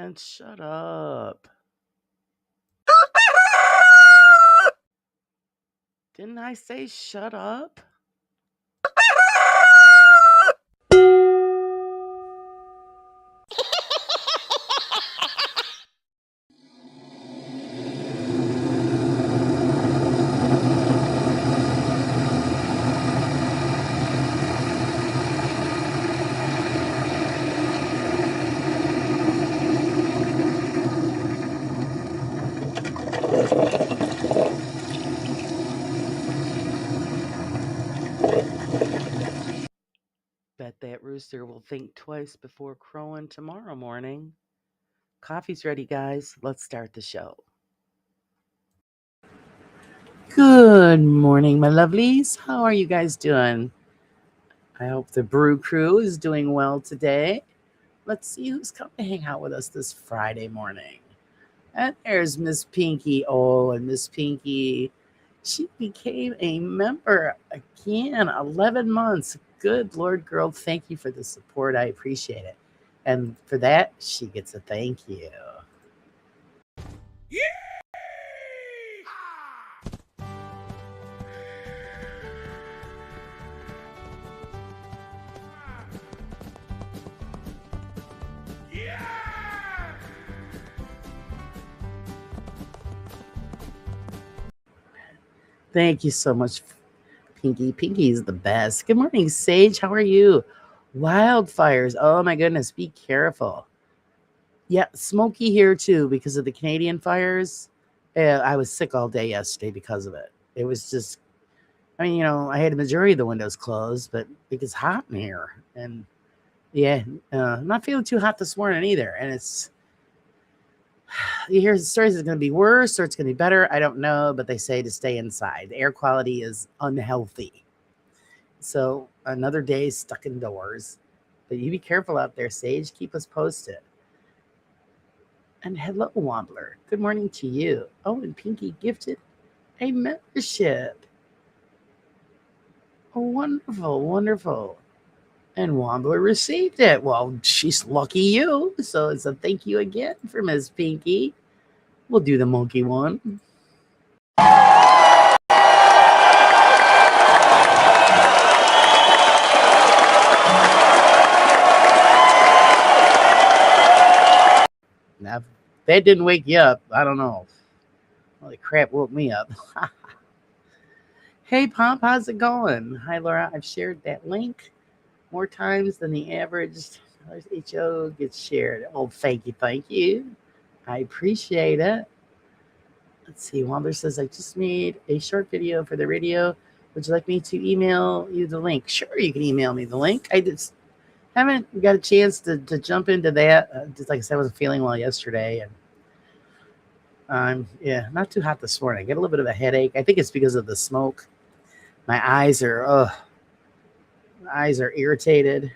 man, shut up. Didn't I say shut up? Bet that rooster will think twice before crowing tomorrow morning. Coffee's ready, guys. Let's start the show. Good morning, my lovelies. How are you guys doing? I hope the brew crew is doing well today. Let's see who's come to hang out with us this Friday morning. And there's Miss Pinky. Oh, and Miss Pinky, she became a member again, 11 months. Good Lord, girl, thank you for the support. I appreciate it. And for that, she gets a thank you. Yeah! Thank you so much, Pinky. Pinky is the best. Good morning, Sage. How are you? Wildfires. Oh my goodness. Be careful. Yeah, smoky here too because of the Canadian fires. I was sick all day yesterday because of it. It was just, I mean, I had a majority of the windows closed, but it gets hot in here. And yeah, not feeling too hot this morning either. And you hear the stories it's going to be worse or it's going to be better. I don't know, but they say to stay inside. The air quality is unhealthy. So another day stuck indoors. But you be careful out there, Sage. Keep us posted. And hello, Wobbler. Good morning to you. Oh, and Pinky gifted a membership. Oh, wonderful, wonderful. And Wobbler received it. Well, she's lucky you. So it's a thank you again for Miss Pinky. We'll do the monkey one. Now, if that didn't wake you up, I don't know. Holy crap, woke me up. Hey, Pomp, how's it going? Hi, Laura. I've shared that link more times than the average HO gets shared. Oh, thank you, thank you. I appreciate it. Let's see. Wander says, I just made a short video for the radio. Would you like me to email you the link? Sure, you can email me the link. I just haven't got a chance to jump into that. Just like I said, I wasn't feeling well yesterday. And not too hot this morning. I get a little bit of a headache. I think it's because of the smoke. My eyes are irritated.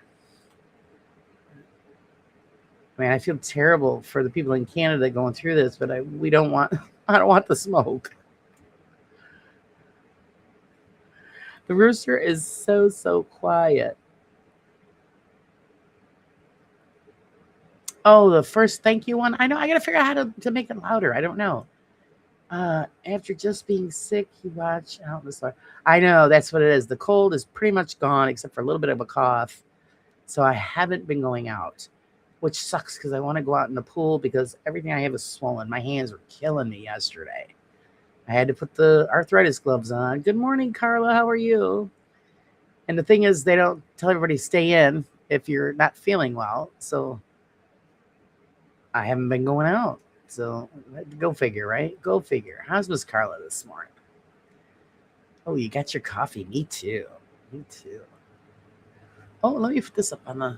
I mean, I feel terrible for the people in Canada going through this, but I don't want the smoke. The rooster is so quiet. Oh, the first thank you one. I know. I got to figure out how to make it louder. I don't know. After just being sick, you watch out the store. I know that's what it is. The cold is pretty much gone, except for a little bit of a cough. So I haven't been going out, which sucks because I want to go out in the pool because everything I have is swollen. My hands were killing me yesterday. I had to put the arthritis gloves on. Good morning, Carla. How are you? And the thing is, they don't tell everybody to stay in if you're not feeling well. So I haven't been going out. So go figure, right? Go figure. How's Miss Carla this morning? Oh, you got your coffee. Me too. Me too. Oh, let me put this up on the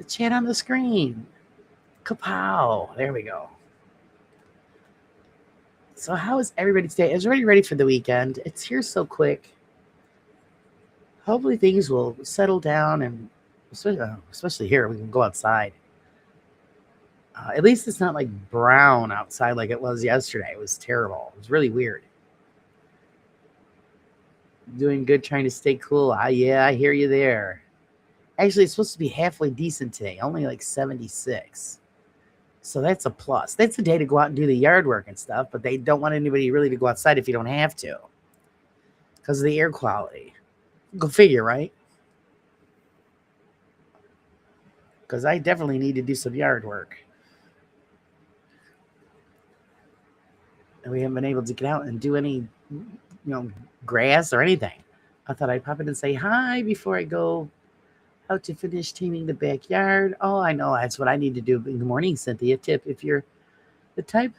chat on the screen. Kapow. There we go. So how is everybody today? Is everybody ready for the weekend? It's here so quick. Hopefully things will settle down, and especially here, we can go outside. At least it's not like brown outside like it was yesterday. It was terrible. It was really weird. Doing good, trying to stay cool. Yeah, I hear you there. Actually, it's supposed to be halfway decent today, only like 76. So that's a plus. That's a day to go out and do the yard work and stuff, but they don't want anybody really to go outside if you don't have to because of the air quality. Go figure, right? Because I definitely need to do some yard work. And we haven't been able to get out and do any, grass or anything. I thought I'd pop in and say hi before I go out to finish cleaning the backyard. Oh, I know that's what I need to do. Good morning, Cynthia. Tip: if you're the type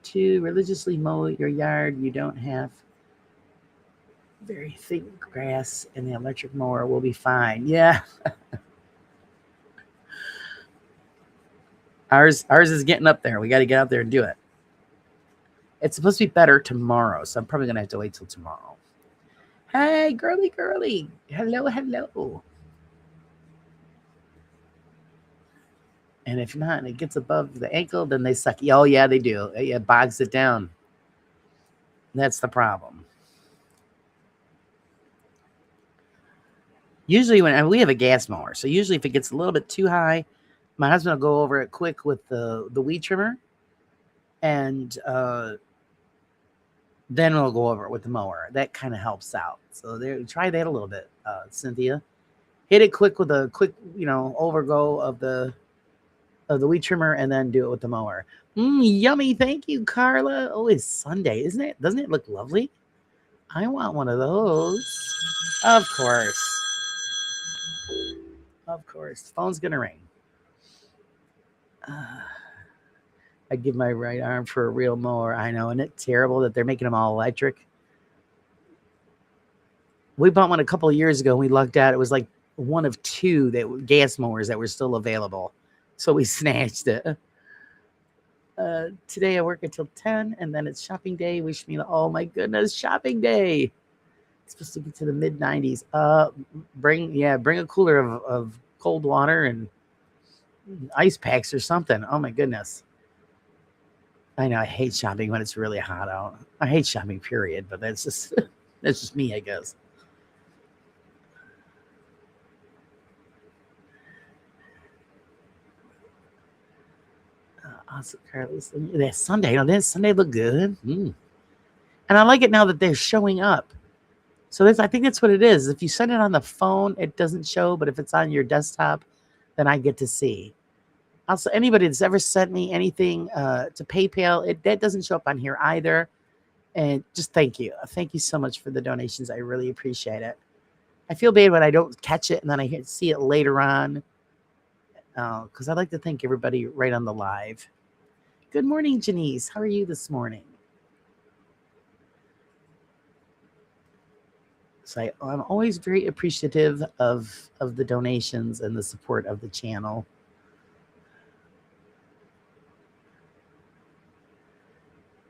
to religiously mow your yard, you don't have very thick grass, and the electric mower will be fine. Yeah, ours is getting up there. We got to get out there and do it. It's supposed to be better tomorrow, so I'm probably gonna have to wait till tomorrow. Hey, girly, hello, hello. And if not, and it gets above the ankle, then they suck. Oh yeah, they do. It bogs it down. That's the problem. Usually when we have a gas mower, so usually if it gets a little bit too high, my husband will go over it quick with the weed trimmer, and then we'll go over it with the mower. That kind of helps out. So there, try that a little bit, Cynthia. Hit it quick with a quick, overgo of the weed trimmer, and then do it with the mower. Yummy. Thank you, Carla. Oh, it's Sunday, isn't it? Doesn't it look lovely? I want one of those. Of course. Of course. Phone's going to ring. I give my right arm for a real mower. I know. Isn't it terrible that they're making them all electric? We bought one a couple of years ago, and we lucked out. It was like one of two gas mowers that were still available. So we snatched it. Today I work until 10, and then it's shopping day. Wish me, oh my goodness, shopping day. It's supposed to be to the mid 90s. Bring a cooler of cold water and ice packs or something. Oh my goodness. I know I hate shopping when it's really hot out. I hate shopping, period, but that's just me, I guess. Awesome, Carlos. That Sunday, that Sunday look good. And I like it now that they're showing up. So I think that's what it is. If you send it on the phone, it doesn't show, but if it's on your desktop, then I get to see. Also, anybody that's ever sent me anything to PayPal, that doesn't show up on here either. And just thank you. Thank you so much for the donations. I really appreciate it. I feel bad when I don't catch it and then I see it later on, because I like to thank everybody right on the live. Good morning, Janice. How are you this morning? So I'm always very appreciative of the donations and the support of the channel.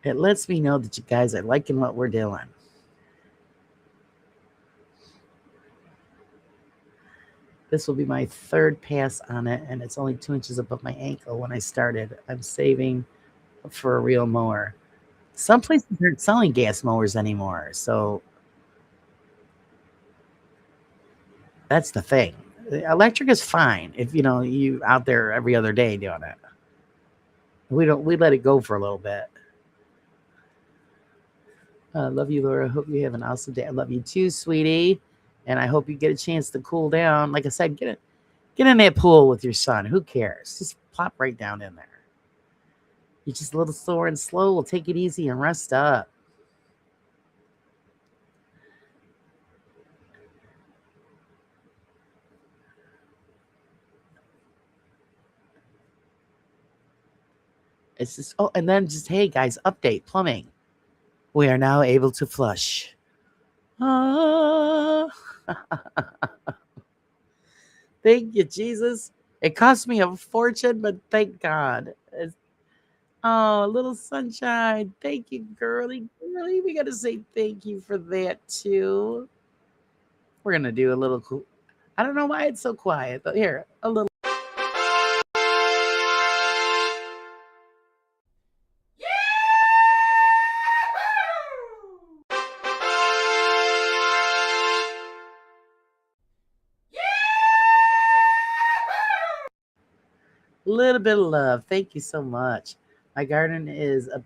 It lets me know that you guys are liking what we're doing. This will be my third pass on it, and it's only 2 inches above my ankle when I started. I'm saving for a real mower. Some places aren't selling gas mowers anymore, so that's the thing. Electric is fine if you out there every other day doing it. We let it go for a little bit. Love you, Laura. Hope you have an awesome day. I love you too, sweetie. And I hope you get a chance to cool down. Like I said, get in that pool with your son. Who cares? Just plop right down in there. You're just a little sore and slow. We'll take it easy and rest up. It's just, and then just, hey, guys, update, plumbing. We are now able to flush. Thank you, Jesus. It cost me a fortune, but thank God. Little sunshine. Thank you, girly. We got to say thank you for that, too. We're going to do a little cool. I don't know why it's so quiet, but here, a little. A little bit of love. Thank you so much. My garden is a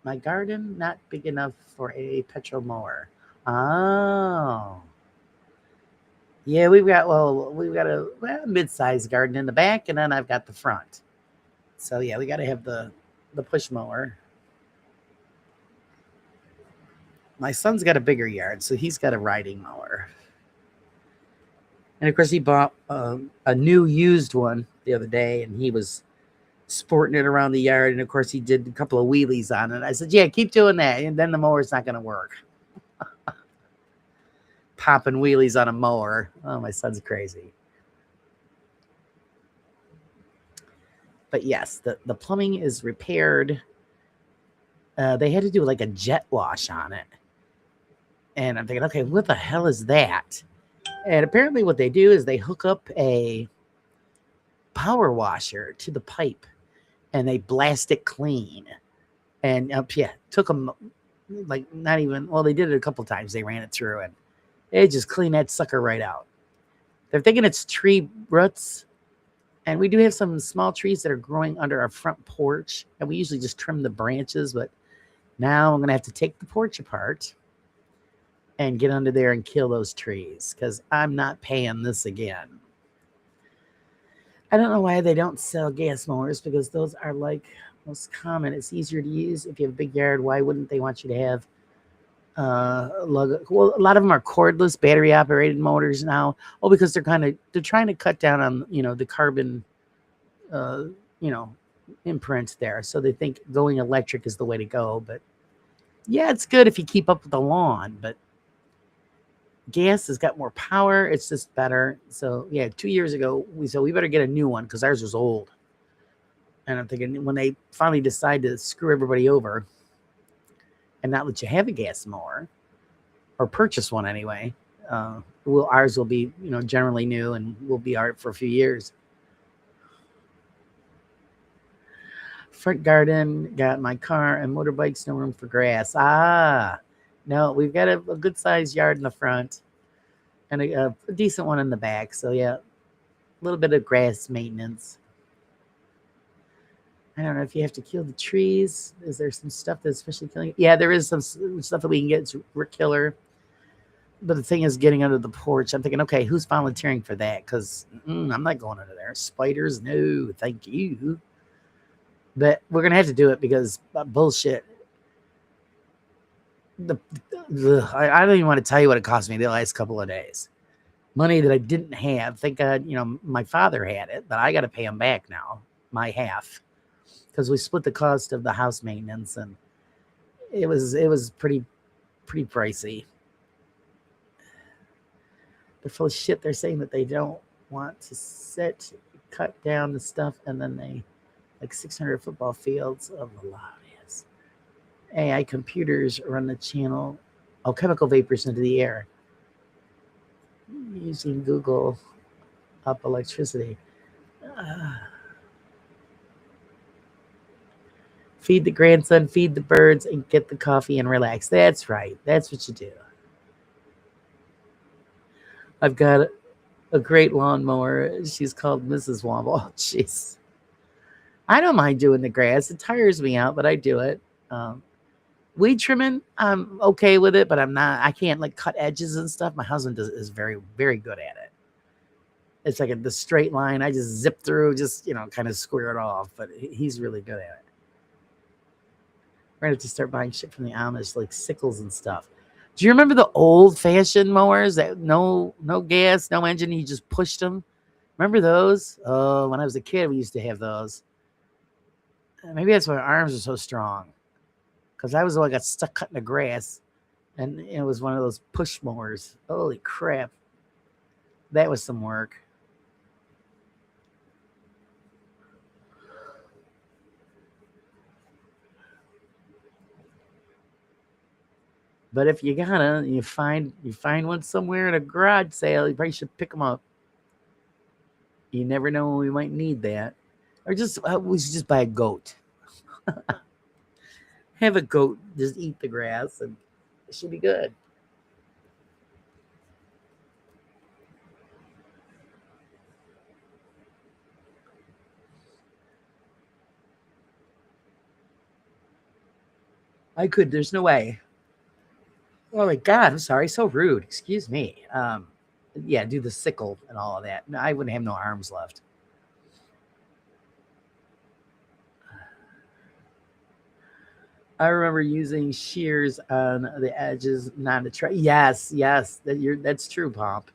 my garden not big enough for a petrol mower. Oh. Yeah, we've got a mid-sized garden in the back, and then I've got the front. So yeah, we got to have the push mower. My son's got a bigger yard, so he's got a riding mower. And of course, he bought a new used one the other day, and he was sporting it around the yard. And of course, he did a couple of wheelies on it. I said, "Yeah, keep doing that, and then the mower's not going to work." Popping wheelies on a mower. Oh, my son's crazy. But yes, the plumbing is repaired. They had to do like a jet wash on it, and I'm thinking, okay, what the hell is that? And apparently, what they do is they hook up a power washer to the pipe, and they blast it clean. And yeah, took them like not even. Well, they did it a couple times. They ran it through, and it just cleaned that sucker right out. They're thinking it's tree roots, and we do have some small trees that are growing under our front porch, and we usually just trim the branches. But now I'm gonna have to take the porch apart and get under there and kill those trees because I'm not paying this again. I don't know why they don't sell gas mowers because those are like most common. It's easier to use if you have a big yard. Why wouldn't they want you to have well, a lot of them are cordless battery operated motors now. Oh, because they're trying to cut down on the carbon uh, you know imprint there. So they think going electric is the way to go. But yeah, it's good if you keep up with the lawn. But gas has got more power. It's just better. So yeah, 2 years ago we said we better get a new one because ours was old. And I'm thinking when they finally decide to screw everybody over and not let you have a gas mower or purchase one anyway, ours will be generally new and will be art for a few years. Front garden, got my car and motorbikes, no room for grass. No, we've got a good sized yard in the front and a decent one in the back. So yeah, a little bit of grass maintenance. I don't know if you have to kill the trees. Is there some stuff that's especially killing? Yeah, there is some stuff that we can get. It's root killer. But the thing is getting under the porch. I'm thinking, okay, who's volunteering for that? Because I'm not going under there. Spiders, no, thank you. But we're gonna have to do it because bullshit. I don't even want to tell you what it cost me the last couple of days. Money that I didn't have. Thank God, my father had it, but I got to pay him back now, my half, because we split the cost of the house maintenance, and it was pretty pricey. They're full of shit. They're saying that they don't want to cut down the stuff, and then they like 600 football fields of the loudest. AI computers run the channel. Oh, chemical vapors into the air using Google up electricity. Uh, feed the grandson, feed the birds, and get the coffee and relax. That's right. That's what you do. I've got a great lawnmower. She's called Mrs. Womble. Oh, jeez. I don't mind doing the grass. It tires me out, but I do it. Weed trimming, I'm okay with it, but I can't like cut edges and stuff. My husband is very, very good at it. It's like the straight line. I just zip through, just, kind of square it off, but he's really good at it. We're going to have to start buying shit from the Amish, like sickles and stuff. Do you remember the old fashioned mowers that no gas, no engine, you just pushed them? Remember those? Oh, when I was a kid, we used to have those. Maybe that's why my arms are so strong. Because I was the one that got stuck cutting the grass, and it was one of those push mowers. Holy crap. That was some work. But if you find one somewhere in a garage sale, you probably should pick them up. You never know when we might need that. Or we should just buy a goat. Have a goat just eat the grass, and it should be good. I could. There's no way. Oh my God, I'm sorry. So rude. Excuse me. Yeah, do the sickle and all of that. No, I wouldn't have no arms left. I remember using shears on the edges, not a trim. Yes, yes, that's true, Pomp.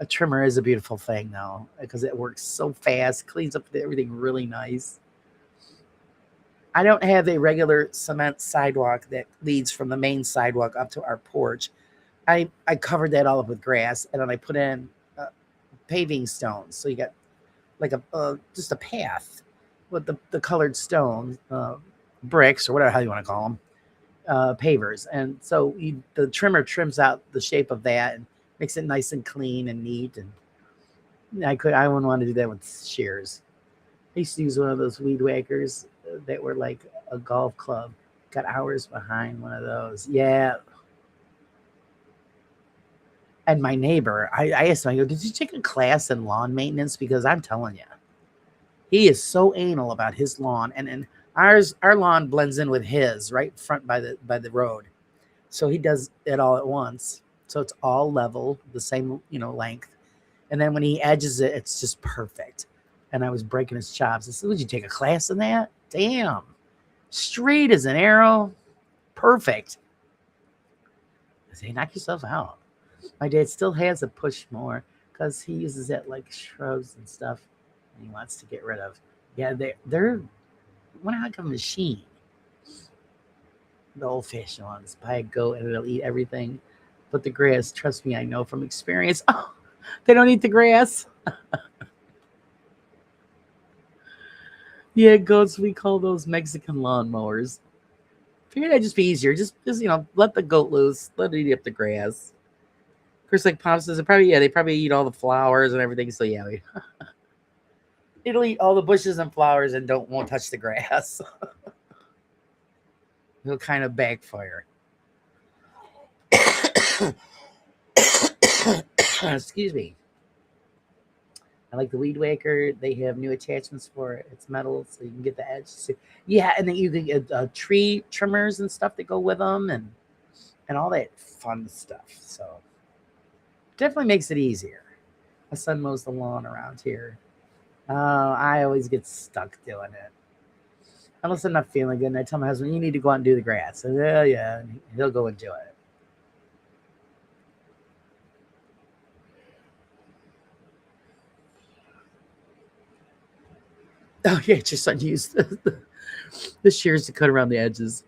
A trimmer is a beautiful thing, though, because it works so fast, cleans up everything really nice. I don't have a regular cement sidewalk that leads from the main sidewalk up to our porch. I covered that all up with grass, and then I put in paving stones. So you got like a just a path with the colored stone bricks or whatever how you want to call them, pavers. And so the trimmer trims out the shape of that and makes it nice and clean and neat. And I wouldn't want to do that with shears. I used to use one of those weed whackers that were like a golf club. Got hours behind one of those. Yeah. And my neighbor, I asked him, I go, did you take a class in lawn maintenance? Because I'm telling you, he is so anal about his lawn. And our lawn blends in with his right front by the road. So he does it all at once. So it's all level, the same, length. And then when he edges it, it's just perfect. And I was breaking his chops. I said, would you take a class in that? Damn. Straight as an arrow. Perfect. I say, knock yourself out. My dad still has a push mower because he uses it like shrubs and stuff and he wants to get rid of. Yeah, they're one heck of a machine. The old fashioned ones. Buy a goat and it'll eat everything. But the grass, trust me, I know from experience. Oh, they don't eat the grass. Yeah, goats, we call those Mexican lawnmowers. Figured that'd just be easier. Just let the goat loose. Let it eat up the grass. Of course, like Pop says, they probably eat all the flowers and everything. So yeah, it'll eat all the bushes and flowers and won't touch the grass. It'll kind of backfire. Excuse me. I like the weed whacker. They have new attachments for it. It's metal, so you can get the edge. Yeah, and then you can get tree trimmers and stuff that go with them, and all that fun stuff. So definitely makes it easier. My son mows the lawn around here. I always get stuck doing it. Unless I'm not feeling good, and I tell my husband, "You need to go out and do the grass." And yeah, and he'll go and do it. Oh yeah, just unused the shears to cut around the edges.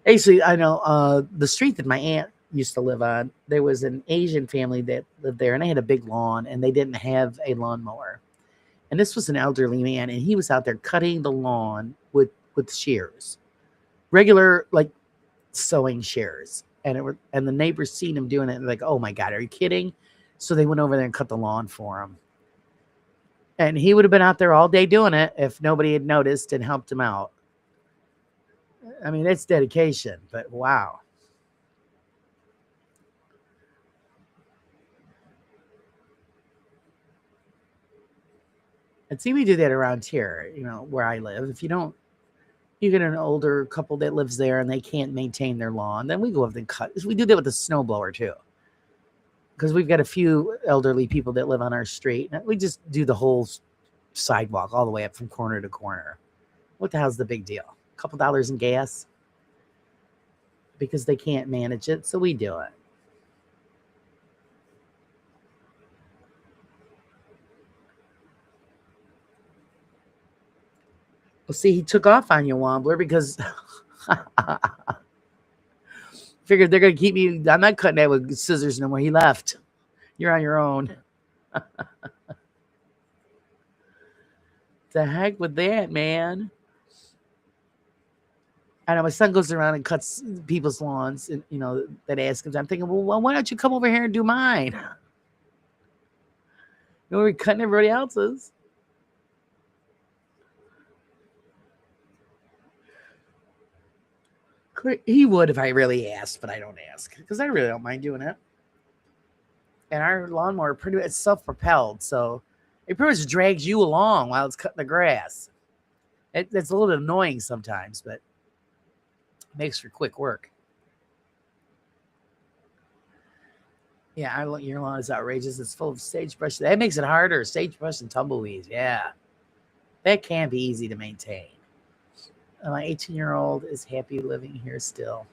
Actually, I know the street that my aunt used to live on. There was an Asian family that lived there, and they had a big lawn, and they didn't have a lawnmower. And this was an elderly man, and he was out there cutting the lawn with shears, regular like sewing shears. And the neighbors seen him doing it, and like, oh my God, are you kidding? So they went over there and cut the lawn for him. And he would have been out there all day doing it if nobody had noticed and helped him out. I mean, it's dedication, but wow. And see, we do that around here, where I live. If you get an older couple that lives there and they can't maintain their lawn, then we go up and cut. We do that with the snowblower too. Because we've got a few elderly people that live on our street. And we just do the whole sidewalk all the way up from corner to corner. What the hell's the big deal? A couple dollars in gas? Because they can't manage it, so we do it. Well, see, he took off on you, Wombler, because figured they're going to keep me. I'm not cutting that with scissors no more. He left. You're on your own. The heck with that, man. I know my son goes around and cuts people's lawns, and that ask him. I'm thinking, well, why don't you come over here and do mine? We're cutting everybody else's. He would if I really asked, but I don't ask because I really don't mind doing it. And our lawnmower it's self-propelled, so it pretty much drags you along while it's cutting the grass. It's a little bit annoying sometimes, but It makes for quick work. Yeah, your lawn is outrageous. It's full of sagebrush. That makes it harder. Sagebrush and tumbleweeds. Yeah, that can be easy to maintain. My 18-year-old is happy living here still.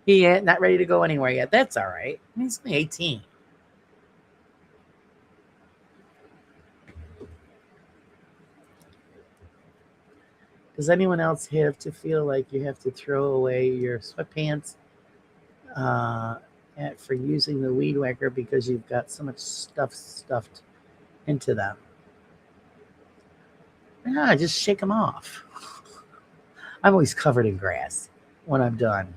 He ain't not ready to go anywhere yet. That's all right. He's only 18. Does anyone else have to feel like you have to throw away your sweatpants uh, for using the weed whacker because you've got so much stuff stuffed into them? Yeah, just shake them off. I'm always covered in grass when I'm done.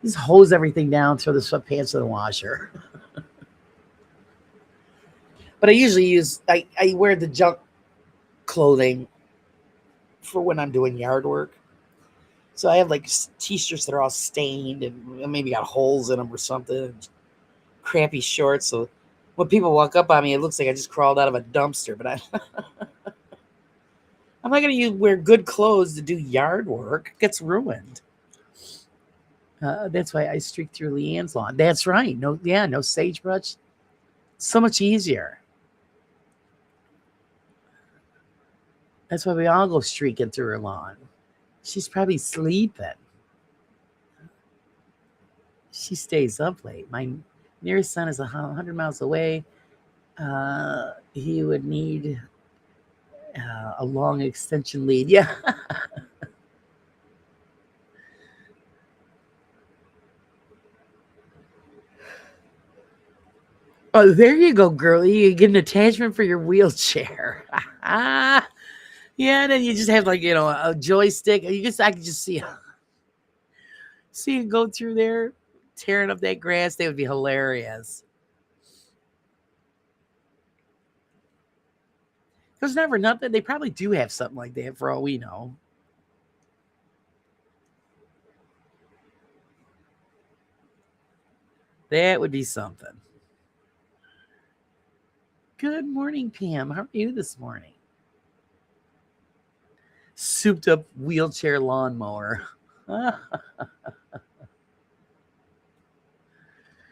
Just hose everything down, throw the sweatpants in the washer. But I usually I wear the junk clothing for when I'm doing yard work. So I have like t-shirts that are all stained and maybe got holes in them or something. Crappy shorts. So when people walk up on me, it looks like I just crawled out of a dumpster. But I'm not going to wear good clothes to do yard work. It gets ruined. That's why I streak through Leanne's lawn. That's right. No sagebrush. So much easier. That's why we all go streaking through her lawn. She's probably sleeping. She stays up late. My nearest son is 100 miles away. He would need a long extension lead. Yeah. Oh, there you go, girlie. You get an attachment for your wheelchair. Yeah, then you just have like a joystick. I could just see it go through there, tearing up that grass. They would be hilarious. There's never nothing. They probably do have something like that for all we know. That would be something. Good morning, Pam. How are you this morning? Souped up wheelchair lawnmower. There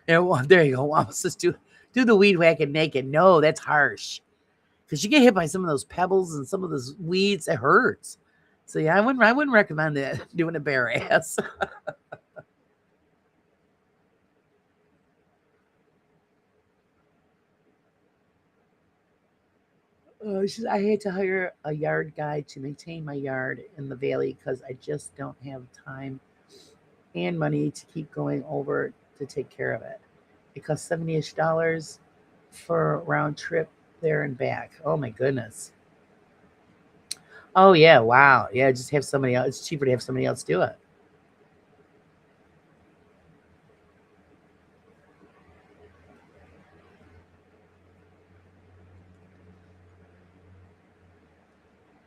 you go. Wow, let's do the weed whacking naked. No, that's harsh. Because you get hit by some of those pebbles and some of those weeds. It hurts. So yeah, I wouldn't recommend that doing a bare ass. I had to hire a yard guy to maintain my yard in the valley because I just don't have time and money to keep going over to take care of it. It costs $70-ish for a round trip there and back. Oh my goodness. Oh yeah, wow. Yeah, just have somebody else. It's cheaper to have somebody else do it.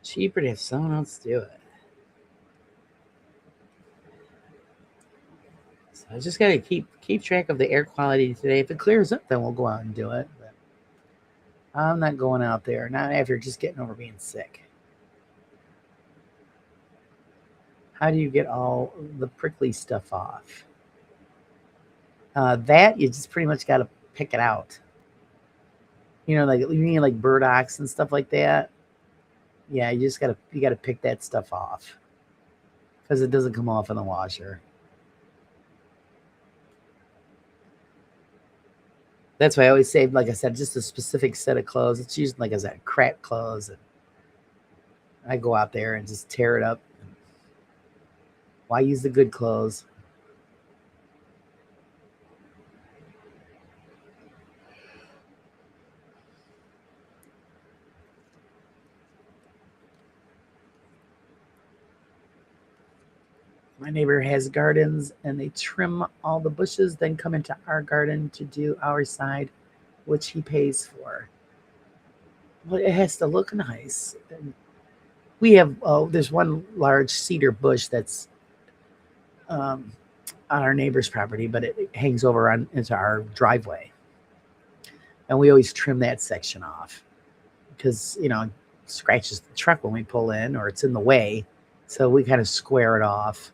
Cheaper to have someone else do it. So I just gotta keep track of the air quality today. If it clears up, then we'll go out and do it. But I'm not going out there. Not after just getting over being sick. How do you get all the prickly stuff off? That you just pretty much got to pick it out. Like you mean like burdocks and stuff like that. Yeah, you gotta pick that stuff off because it doesn't come off in the washer. That's why I always say, like I said, just a specific set of clothes. It's usually, like I said, crap clothes. And I go out there and just tear it up. Why use the good clothes? My neighbor has gardens and they trim all the bushes, then come into our garden to do our side, which he pays for. Well, it has to look nice. And we have, there's one large cedar bush that's um, on our neighbor's property, but it hangs over into our driveway. And we always trim that section off because, it scratches the truck when we pull in or it's in the way. So we kind of square it off.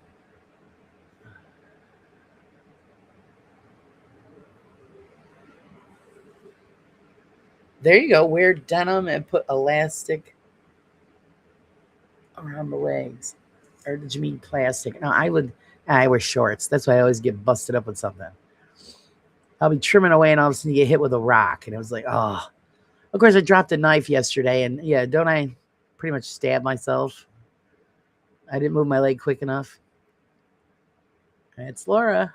There you go. Wear denim and put elastic around the legs. Or did you mean plastic? No, I wear shorts. That's why I always get busted up with something. I'll be trimming away and all of a sudden you get hit with a rock. And it was like, oh. Of course, I dropped a knife yesterday. And yeah, don't I pretty much stab myself? I didn't move my leg quick enough. It's Laura.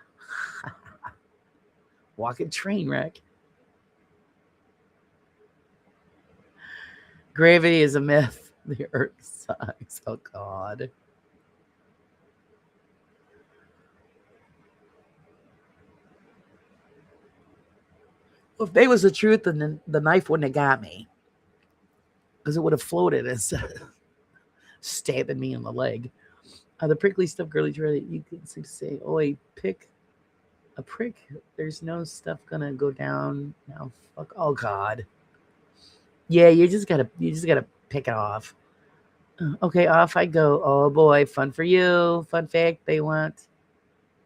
Walking train wreck. Gravity is a myth. The earth sucks. Oh, God. Well, if they was the truth, then the knife wouldn't have got me. Because it would have floated instead of stabbing me in the leg. The prickly stuff, girly dread, you could say, oi, pick a prick. There's no stuff gonna go down now. Fuck. Oh, God. Yeah, you just gotta pick it off. Okay, off I go. Oh boy, fun for you. Fun fact, they want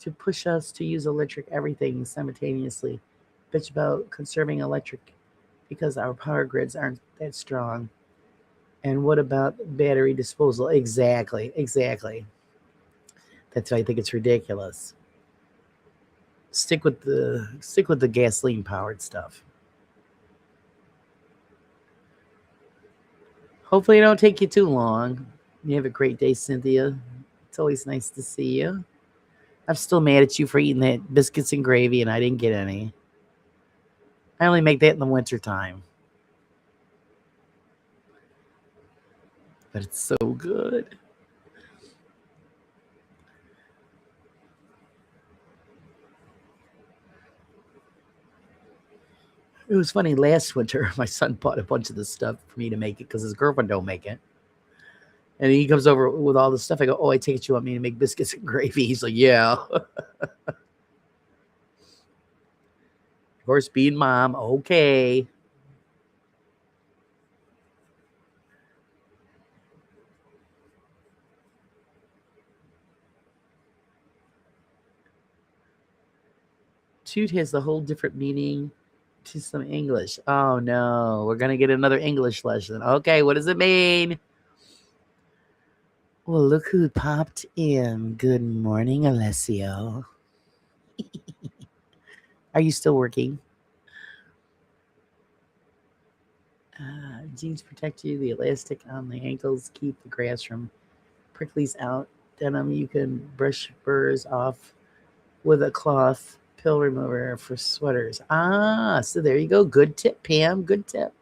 to push us to use electric everything simultaneously. Bitch about conserving electric because our power grids aren't that strong. And what about battery disposal? Exactly. That's why I think it's ridiculous. Stick with the gasoline powered stuff. Hopefully it don't take you too long. You have a great day, Cynthia. It's always nice to see you. I'm still mad at you for eating that biscuits and gravy and I didn't get any. I only make that in the wintertime. But it's so good. It was funny last winter. My son bought a bunch of the stuff for me to make it because his girlfriend don't make it. And he comes over with all this stuff. I go, oh, I take it you want me to make biscuits and gravy. He's like, yeah. Of course, being mom, okay. Toot has a whole different meaning to some English. Oh no, we're gonna get another English lesson. Okay, what does it mean? Well, look who popped in. Good morning, Alessio. Are you still working? Jeans protect you. The elastic on the ankles keep the grass from pricklies out. Denim you can brush burrs off with a cloth pill remover for sweaters. So there you go. Good tip, Pam. Good tip.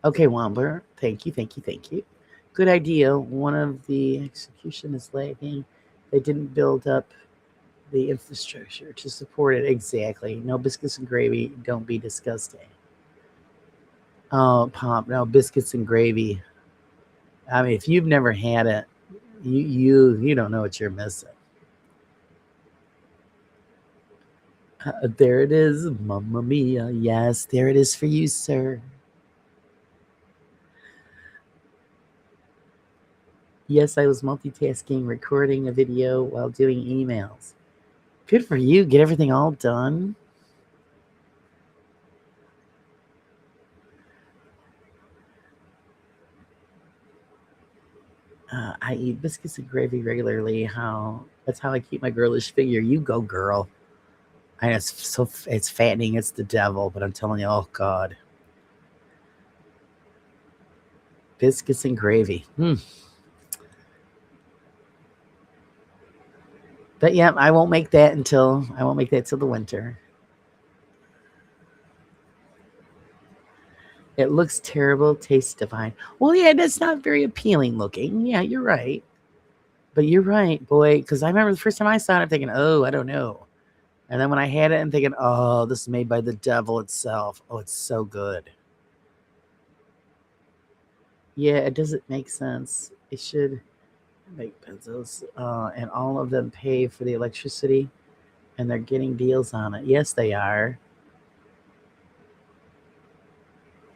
Okay, Wambler. Thank you. Good idea. One of the execution is lagging. They didn't build up the infrastructure to support it. Exactly. No biscuits and gravy. Don't be disgusting. Oh, Pomp. No biscuits and gravy. I mean, if you've never had it, you don't know what you're missing. There it is, Mamma Mia. Yes, there it is for you, sir. Yes, I was multitasking, recording a video while doing emails. Good for you. Get everything all done. I eat biscuits and gravy regularly. That's how I keep my girlish figure. You go, girl. I know it's fattening. It's the devil, but I'm telling you, oh God, biscuits and gravy. But yeah, I won't make that till the winter. It looks terrible, tastes divine. Well, yeah, that's not very appealing looking. Yeah, you're right. But you're right, boy, because I remember the first time I saw it, I'm thinking, oh, I don't know. And then when I had it, I'm thinking, oh, this is made by the devil itself. Oh, it's so good. Yeah, it doesn't make sense. It should make pencils, and all of them pay for the electricity, and they're getting deals on it. Yes, they are.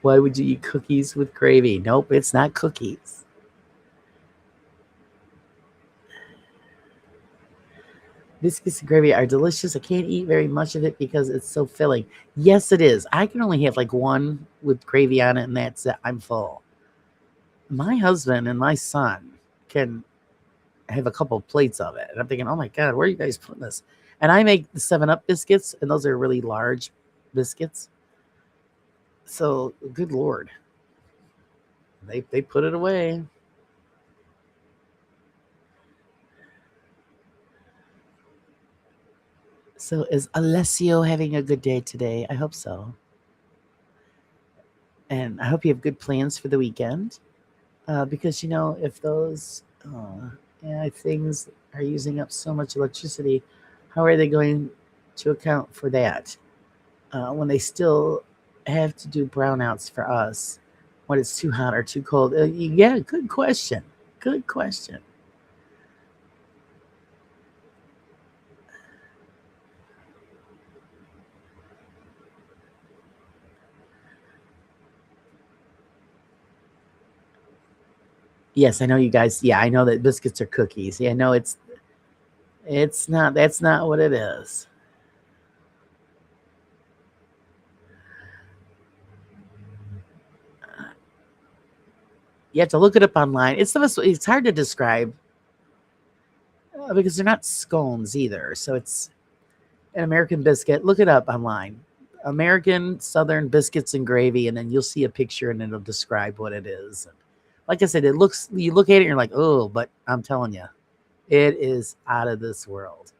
Why would you eat cookies with gravy? Nope, it's not cookies. Biscuits and gravy are delicious. I can't eat very much of it because it's so filling. Yes, it is. I can only have like one with gravy on it, and that's it. I'm full. My husband and my son can have a couple plates of it. And I'm thinking, oh my God, where are you guys putting this? And I make the 7 Up biscuits, and those are really large biscuits. So, good Lord, they put it away. So, is Alessio having a good day today? I hope so. And I hope you have good plans for the weekend. Because, if those yeah, things are using up so much electricity, how are they going to account for that when they still have to do brownouts for us when it's too hot or too cold? Yeah, good question. Good question. Yes, I know you guys. Yeah, I know that biscuits are cookies. Yeah, no, it's not. That's not what it is. You have to look it up online. It's hard to describe because they're not scones either. So it's an American biscuit. Look it up online. American Southern biscuits and gravy, and then you'll see a picture and it'll describe what it is. Like I said, you look at it and you're like, oh, but I'm telling you, it is out of this world.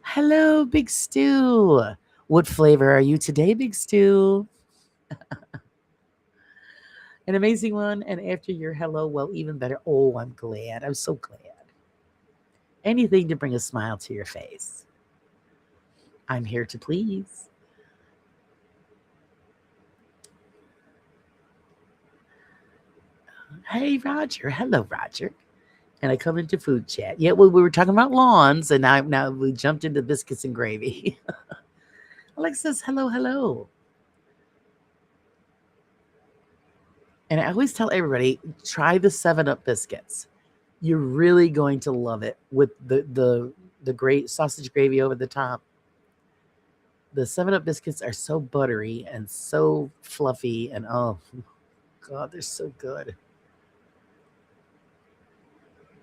Hello, Big Stew. What flavor are you today, Big Stew? An amazing one. And after your hello, well, even better. Oh, I'm glad. I'm so glad. Anything to bring a smile to your face. I'm here to please. Hey, Roger. Hello, Roger. And I come into food chat. Yeah, well, we were talking about lawns, and now we jumped into biscuits and gravy. Alex says, hello, hello. And I always tell everybody, try the 7 Up biscuits. You're really going to love it with the great sausage gravy over the top. The 7 Up biscuits are so buttery and so fluffy, and oh God, they're so good.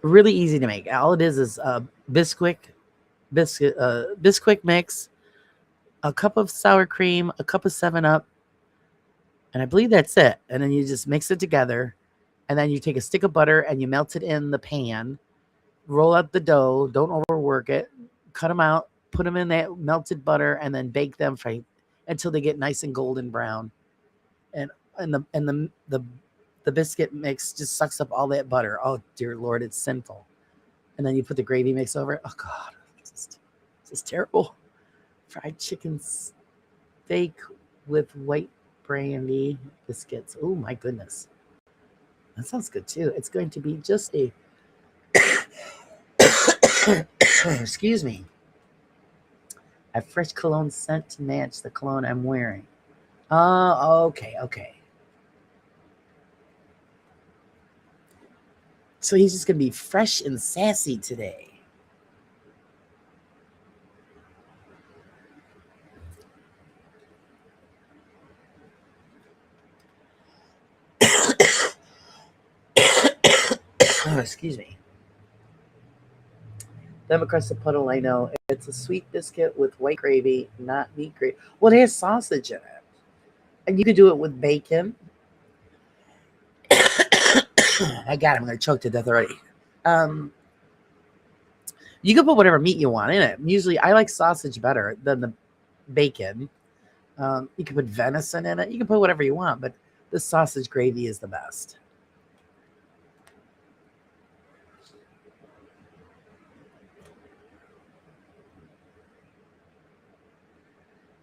Really easy to make. All it is Bisquick mix, a cup of sour cream, a cup of 7 Up, and I believe that's it. And then you just mix it together, and then you take a stick of butter and you melt it in the pan. Roll out the dough. Don't overwork it. Cut them out. Put them in that melted butter, and then bake them until they get nice and golden brown. And the biscuit mix just sucks up all that butter. Oh dear Lord, it's sinful. And then you put the gravy mix over it. Oh God, this is terrible. Fried chicken steak with white brandy biscuits. Oh my goodness. That sounds good too. It's going to be just a excuse me, a fresh cologne scent to match the cologne I'm wearing. Oh, okay, okay. So he's just gonna be fresh and sassy today. Oh, excuse me. Them across the puddle, I know. It's a sweet biscuit with white gravy, not meat gravy. Well, it has sausage in it. And you could do it with bacon. I got it. I'm going to choke to death already. Um, you can put whatever meat you want in it. Usually, I like sausage better than the bacon. You can put venison in it. You can put whatever you want, but the sausage gravy is the best.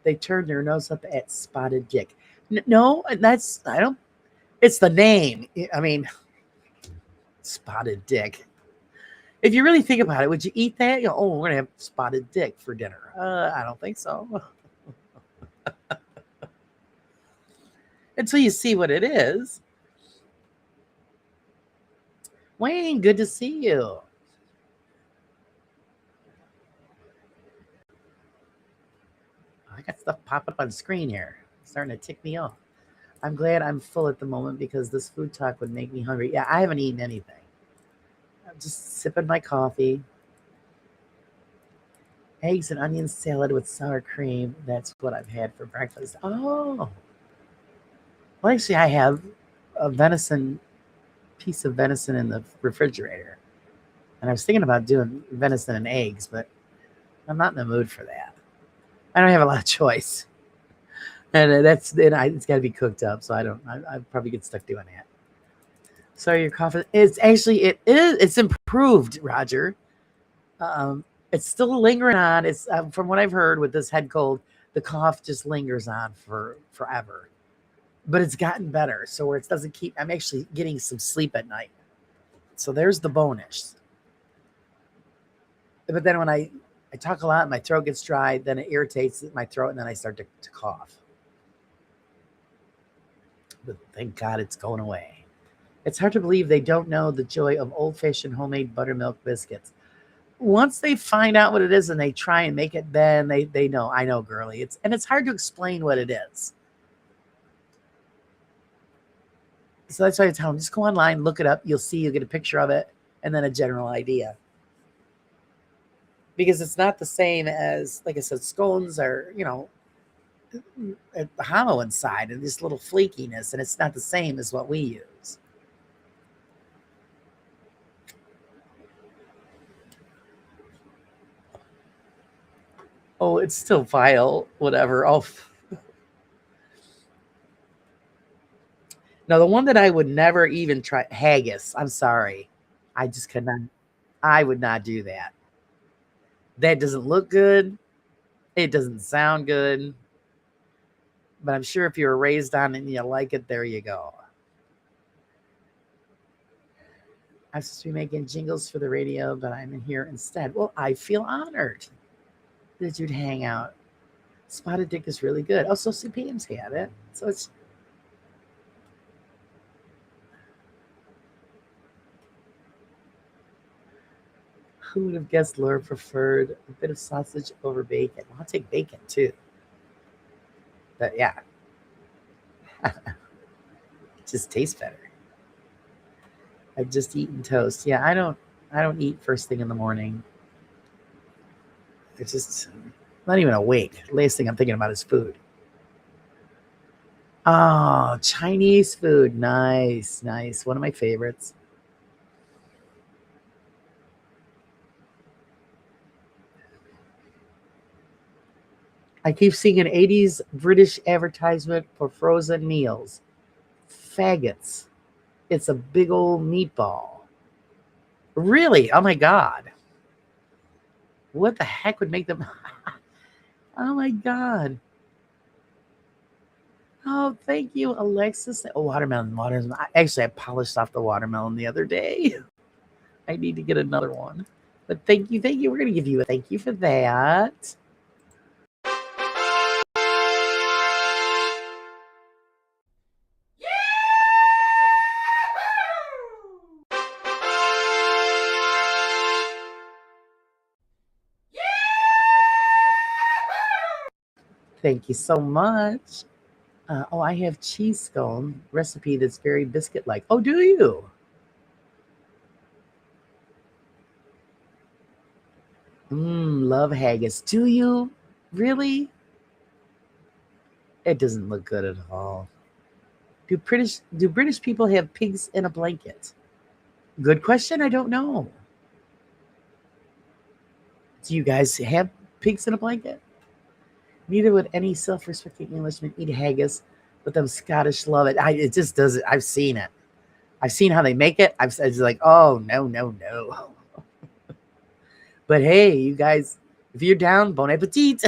They turn their nose up at spotted dick. No, that's I don't. It's the name. I mean, spotted dick. If you really think about it, would you eat that? Oh, we're gonna have spotted dick for dinner. I don't think so. Until you see what it is. Wayne, good to see you. I got stuff popping up on screen here. It's starting to tick me off. I'm glad I'm full at the moment because this food talk would make me hungry. Yeah, I haven't eaten anything. I'm just sipping my coffee. Eggs and onion salad with sour cream. That's what I've had for breakfast. Oh, well, actually, I have a venison piece of venison in the refrigerator, and I was thinking about doing venison and eggs, but I'm not in the mood for that. I don't have a lot of choice, and it's got to be cooked up, so I probably get stuck doing that. Sorry, your cough. It's improved, Roger. Um, it's still lingering on. It's from what I've heard with this head cold, the cough just lingers on for forever. But it's gotten better, so where it doesn't keep. I'm actually getting some sleep at night. So there's the bonus. But then when I talk a lot, my throat gets dry, then it irritates my throat, and then I start to cough. But thank God it's going away. It's hard to believe they don't know the joy of old-fashioned homemade buttermilk biscuits. Once they find out what it is and they try and make it, then they know. I know, girly. It's hard to explain what it is. So that's why I tell them, just go online, look it up. You'll get a picture of it, and then a general idea. Because it's not the same as, like I said, scones are, hollow inside and this little flakiness, and it's not the same as what we use. Oh, it's still vile, whatever. Oh, no, the one that I would never even try, haggis. I'm sorry. I just could not. I would not do that. That doesn't look good. It doesn't sound good. But I'm sure if you were raised on it and you like it, there you go. I'm supposed to be making jingles for the radio, but I'm in here instead. Well, I feel honored that you'd hang out. Spotted Dick is really good. Oh, so CPM's had it. So it's who would have guessed Laura preferred a bit of sausage over bacon? Well, I'll take bacon too. But yeah, it just tastes better. I've just eaten toast. Yeah, I don't eat first thing in the morning. It's just not even awake. Last thing I'm thinking about is food. Oh, Chinese food. Nice, nice. One of my favorites. I keep seeing an 80s British advertisement for frozen meals. Faggots. It's a big old meatball. Really? Oh my God. What the heck would make them? Oh my God. Oh, thank you, Alexis. Oh, watermelon. Actually, I polished off the watermelon the other day. I need to get another one. But thank you, thank you. We're gonna give you a thank you for that. Thank you so much. Oh, I have cheese scone recipe that's very biscuit like. Oh, do you? Love haggis. Do you? Really? It doesn't look good at all. Do British people have pigs in a blanket? Good question. I don't know. Do you guys have pigs in a blanket? Neither would any self-respecting Englishman eat haggis, but them Scottish love it. It just doesn't. I've seen it. I've seen how they make it. It's like, oh no, no, no. But hey, you guys, if you're down, bon appetit.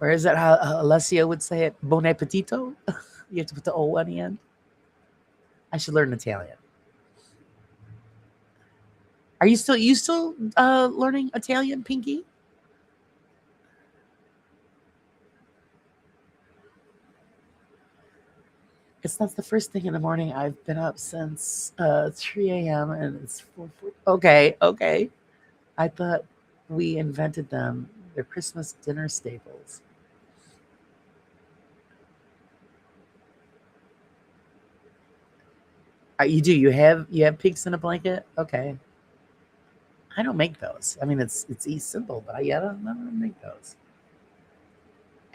Or is that how Alessio would say it? Bon appetito? You have to put the O on the end. I should learn Italian. Are you still learning Italian, Pinky? It's not the first thing in the morning. I've been up since 3 a.m. and it's 4:40. Okay, okay. I thought we invented them. They're Christmas dinner staples. You do. You have pigs in a blanket. Okay. I don't make those. I mean, it's simple, but I don't make those.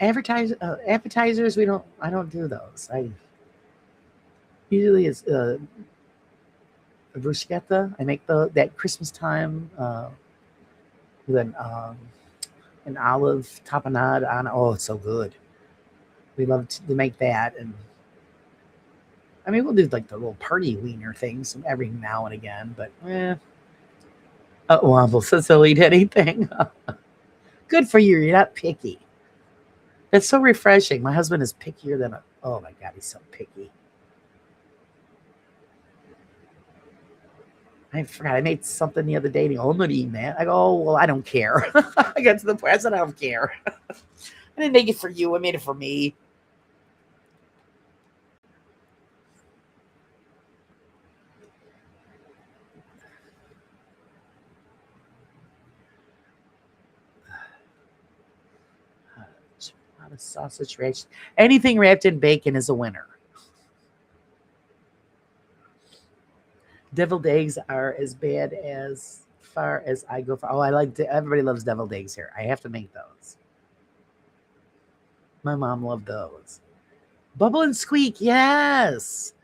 Appetizers. We don't. I don't do those. I usually it's bruschetta. I make the that Christmas time with an olive tapenade on. Oh, it's so good. We love to make that, and I mean we'll do like the little party wiener things every now and again. But Womble says he'll eat anything. Good for you. You're not picky. That's so refreshing. My husband is pickier than a. Oh my god, he's so picky. I forgot I made something the other day. And he, oh, I'm not eating that. I go, oh well, I don't care. I got to the point. I said I don't care. I didn't make it for you. I made it for me. Not a sausage ranch. Anything wrapped in bacon is a winner. Deviled eggs are as bad as far as I go for. Oh, I like. Everybody loves deviled eggs here. I have to make those. My mom loved those. Bubble and squeak. Yes,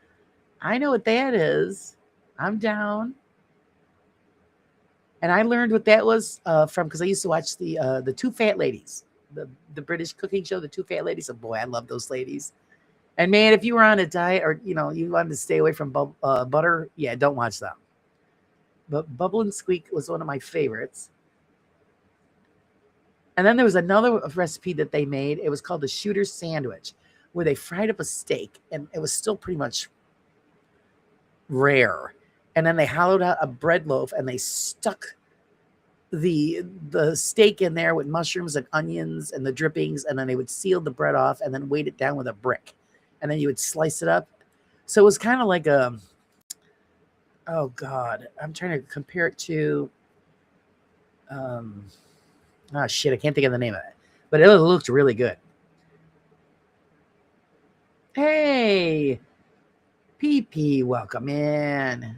I know what that is. I'm down. And I learned what that was from because I used to watch the Two Fat Ladies, the British cooking show, the Two Fat Ladies. And boy, I love those ladies. And man, if you were on a diet or you wanted to stay away from butter, yeah, don't watch them. But Bubble and Squeak was one of my favorites. And then there was another recipe that they made. It was called the shooter's sandwich, where they fried up a steak, and it was still pretty much rare. And then they hollowed out a bread loaf, and they stuck the steak in there with mushrooms and onions and the drippings, and then they would seal the bread off and then weight it down with a brick, and then you would slice it up. So it was kind of like a, oh god, I'm trying to compare it to oh shit, I can't think of the name of it, but it looked really good. Hey, PP, welcome in.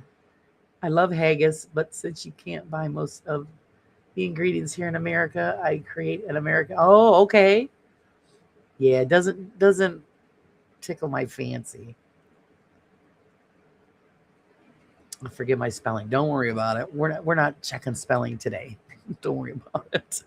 I love haggis, but since you can't buy most of the ingredients here in America, I create an American. Oh, okay. Yeah, it doesn't tickle my fancy. Forgive my spelling. Don't worry about it. We're not checking spelling today. Don't worry about it.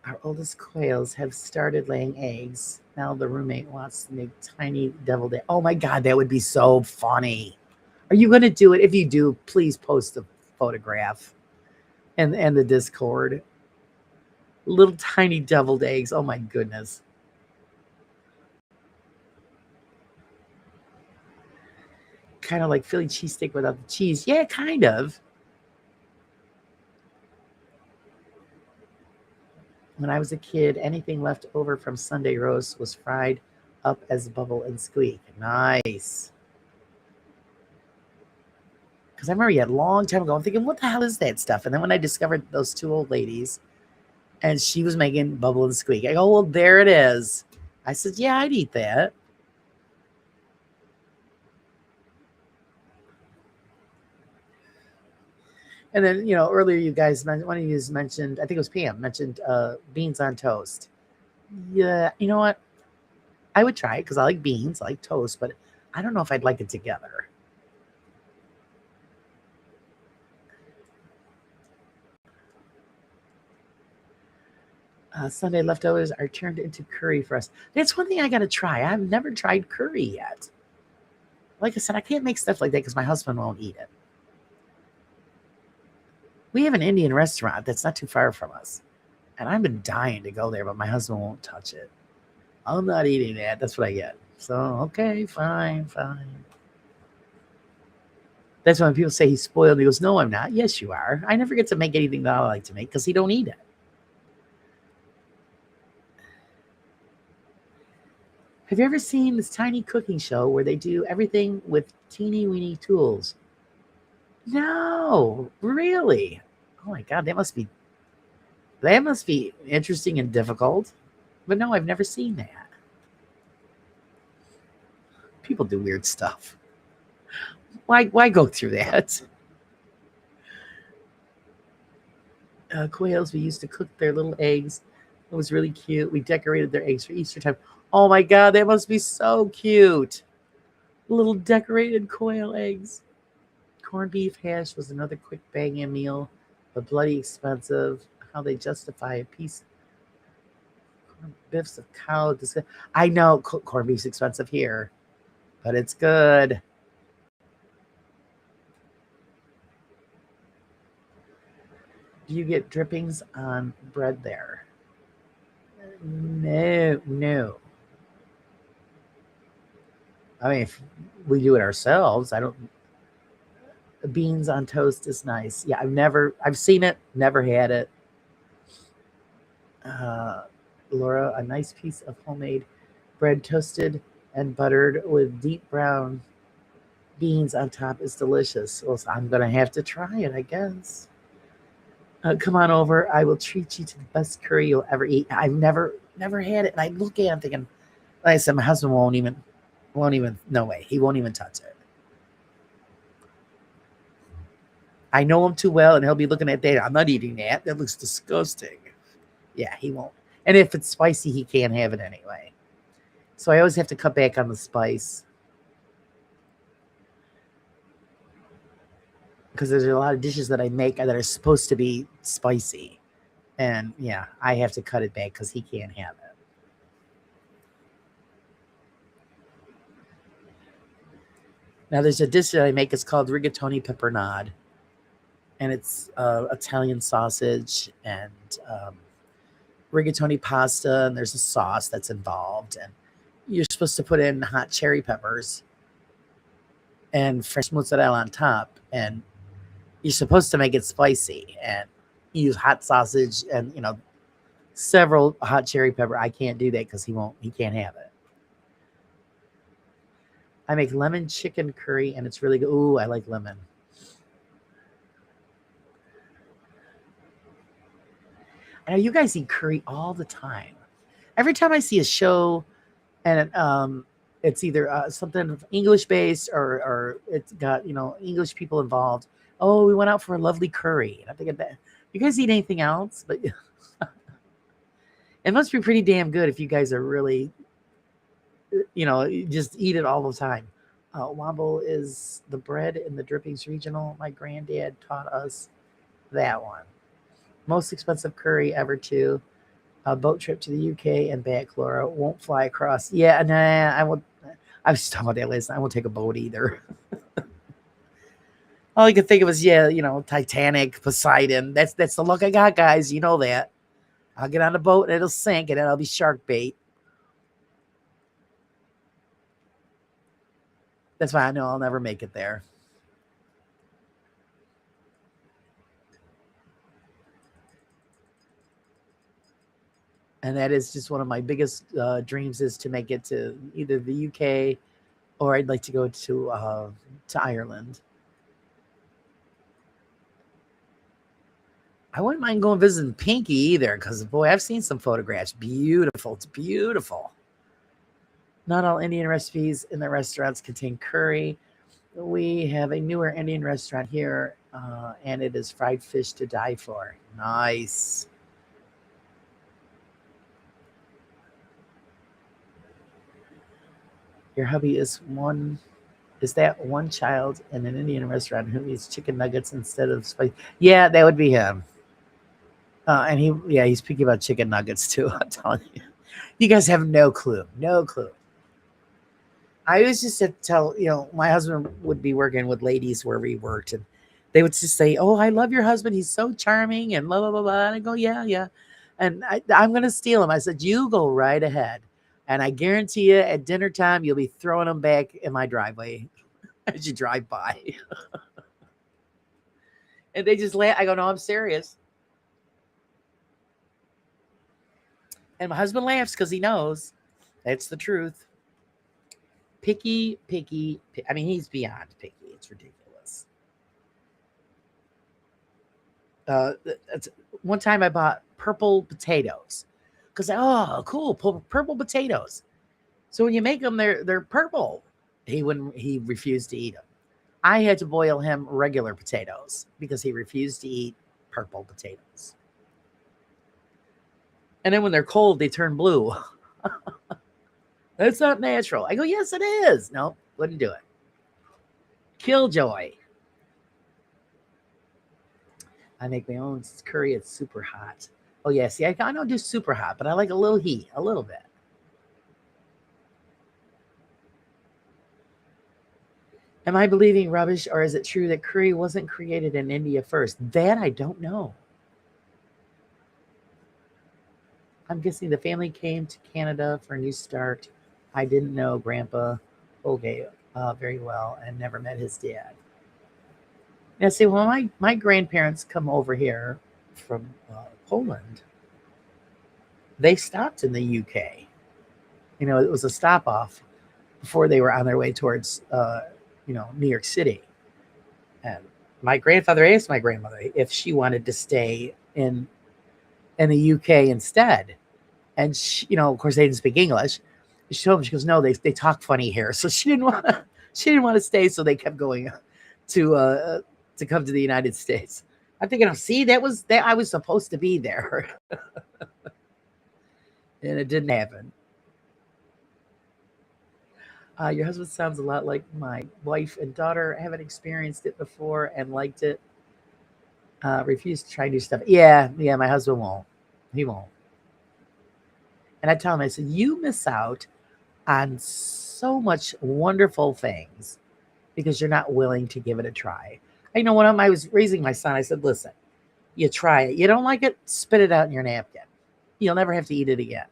Our oldest quails have started laying eggs. Now the roommate wants to make tiny deviled egg. Oh my god, that would be so funny. Are you going to do it? If you do, please post a photograph and the Discord. Little tiny deviled eggs. Oh my goodness. Kind of like Philly cheesesteak without the cheese. Yeah, kind of. When I was a kid, anything left over from Sunday roast was fried up as bubble and squeak. Nice. Because I remember you had a long time ago, I'm thinking, what the hell is that stuff? And then when I discovered those two old ladies, and she was making bubble and squeak, I go, well, there it is. I said, yeah, I'd eat that. And then, earlier you guys, one of you mentioned, I think it was Pam, mentioned beans on toast. Yeah, you know what? I would try it because I like beans, I like toast, but I don't know if I'd like it together. Sunday leftovers are turned into curry for us. That's one thing I got to try. I've never tried curry yet. Like I said, I can't make stuff like that because my husband won't eat it. We have an Indian restaurant that's not too far from us, and I've been dying to go there, but my husband won't touch it. I'm not eating that. That's what I get. So, okay, fine, fine. That's when people say he's spoiled. He goes, no, I'm not. Yes, you are. I never get to make anything that I like to make because he don't eat it. Have you ever seen this tiny cooking show where they do everything with teeny weeny tools? No, really. Oh my god, that must be interesting and difficult. But no, I've never seen that. People do weird stuff. Why go through that? Quails, we used to cook their little eggs. It was really cute. We decorated their eggs for Easter time. Oh my god, that must be so cute. Little decorated quail eggs. Corned beef hash was another quick banging meal, but bloody expensive. How they justify a piece corned biffs of cow. I know corned beef's expensive here, but it's good. Do you get drippings on bread there? No, no. I mean, if we do it ourselves, I don't. Beans on toast is nice. Yeah, I've seen it, never had it. Uh, Laura, a nice piece of homemade bread toasted and buttered with deep brown beans on top is delicious. Well, I'm gonna have to try it, I guess. Come on over. I will treat you to the best curry you'll ever eat. I've never had it, and I look at it, I'm thinking, like I said, my husband won't even. No way, he won't even touch it. I know him too well, and he'll be looking at that. I'm not eating that. That looks disgusting. Yeah, he won't. And if it's spicy, he can't have it anyway. So I always have to cut back on the spice because there's a lot of dishes that I make that are supposed to be spicy. And yeah, I have to cut it back because he can't have it. Now, there's a dish that I make. It's called rigatoni pepperoni, and it's Italian sausage and um, rigatoni pasta, and there's a sauce that's involved. And you're supposed to put in hot cherry peppers and fresh mozzarella on top. And you're supposed to make it spicy and use hot sausage and several hot cherry pepper. I can't do that because he can't have it. I make lemon chicken curry and it's really good. Ooh, I like lemon. I know you guys eat curry all the time. Every time I see a show and it's either something English based or it's got English people involved. Oh, we went out for a lovely curry. And I'm thinking that you guys eat anything else, but it must be pretty damn good if you guys are really you just eat it all the time. Womble is the bread and the drippings regional. My granddad taught us that one. Most expensive curry ever too. A boat trip to the UK and back, Laura. Won't fly across. Yeah, nah, I won't. I was talking about that last night. I won't take a boat either. All I could think of was, yeah, Titanic, Poseidon. That's the luck I got, guys. You know that. I'll get on the boat and it'll sink and it'll be shark bait. That's why I know I'll never make it there. And that is just one of my biggest dreams is to make it to either the UK or I'd like to go to Ireland. I wouldn't mind going visiting Pinky either because boy, I've seen some photographs. Beautiful, it's beautiful. Not all Indian recipes in the restaurants contain curry. We have a newer Indian restaurant here, and it is fried fish to die for. Nice. Your hubby is that one child in an Indian restaurant who eats chicken nuggets instead of spice. Yeah, that would be him. And he's picky about chicken nuggets too. I'm telling you, you guys have no clue, no clue. I was just to tell my husband would be working with ladies where we worked, and they would just say, "Oh, I love your husband. He's so charming," and blah blah blah blah. And I go, "Yeah, yeah," and I'm gonna steal him. I said, "You go right ahead." And I guarantee you, at dinner time, you'll be throwing them back in my driveway as you drive by. And they just laugh. I go, no, I'm serious. And my husband laughs because he knows that's the truth. Picky. I mean, he's beyond picky. It's ridiculous. Uh, it's, one time I bought purple potatoes because oh, cool, purple potatoes. So when you make them, they're purple. He refused to eat them. I had to boil him regular potatoes because he refused to eat purple potatoes. And then when they're cold, they turn blue. That's not natural. I go, yes, it is. No, wouldn't do it. Killjoy. I make my own curry. It's super hot. Oh, yeah. See, I don't do super hot, but I like a little heat, a little bit. Am I believing rubbish, or is it true that curry wasn't created in India first? That I don't know. I'm guessing the family came to Canada for a new start. I didn't know Grandpa Oge very well and never met his dad. Now, see, when my grandparents come over here from Poland, they stopped in the UK. You know, it was a stop off before they were on their way towards, New York City. And my grandfather asked my grandmother if she wanted to stay in the UK instead. And she, of course, they didn't speak English. She told him, she goes, no, they talk funny here, so she didn't want to stay, so they kept going to to come to the United States. I'm thinking, oh, see, that I was supposed to be there, and it didn't happen. Your husband sounds a lot like my wife and daughter. Haven't experienced it before and liked it. Refused to try new stuff. Yeah, my husband won't. He won't. And I tell him, I said, you miss out on so much wonderful things because you're not willing to give it a try. I know when I was raising my son, I said, listen, you try it. You don't like it, spit it out in your napkin. You'll never have to eat it again.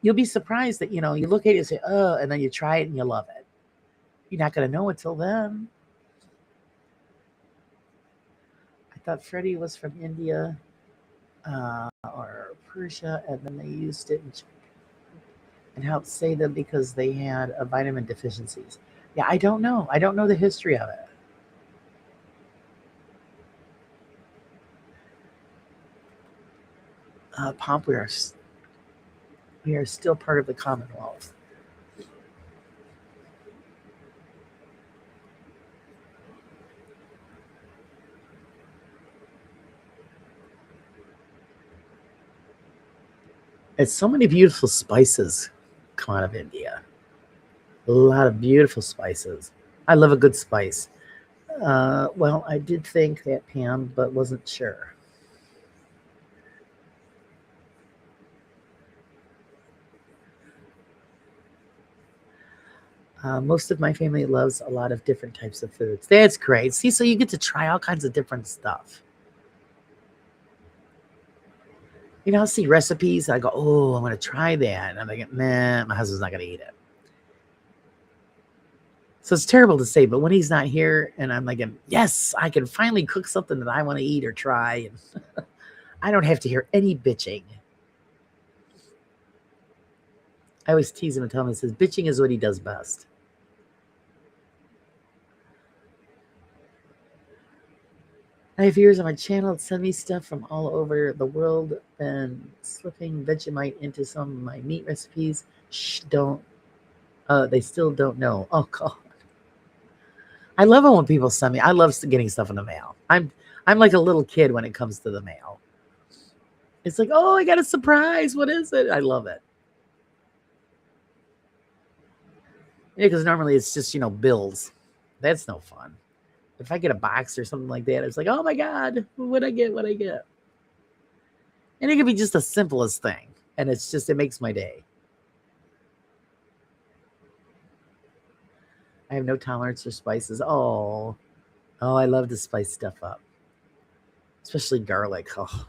You'll be surprised that, you look at it and say, oh, and then you try it and you love it. You're not going to know until then. I thought Freddie was from India or Persia, and then they used it and helped save them because they had vitamin deficiencies. Yeah, I don't know. I don't know the history of it. Pomp, we are still part of the Commonwealth. And so many beautiful spices come out of India. A lot of beautiful spices. I love a good spice. Well, I did think that, Pam, but wasn't sure. Most of my family loves a lot of different types of foods. That's great. See, so you get to try all kinds of different stuff. I'll see recipes. I go, oh, I'm going to try that. And I'm like, nah, my husband's not going to eat it. So it's terrible to say, but when he's not here and I'm like, yes, I can finally cook something that I want to eat or try. And I don't have to hear any bitching. I always tease him and tell him, he says, bitching is what he does best. I have viewers on my channel that send me stuff from all over the world and slipping Vegemite into some of my meat recipes. Shh, don't. They still don't know. Oh, God. I love it when people send me. I love getting stuff in the mail. I'm like a little kid when it comes to the mail. It's like, oh, I got a surprise. What is it? I love it. Yeah, because normally it's just, bills. That's no fun. If I get a box or something like that, it's like, oh my God, what I get, what I get. And it could be just the simplest thing. And it makes my day. I have no tolerance for spices. Oh, I love to spice stuff up, especially garlic. Oh.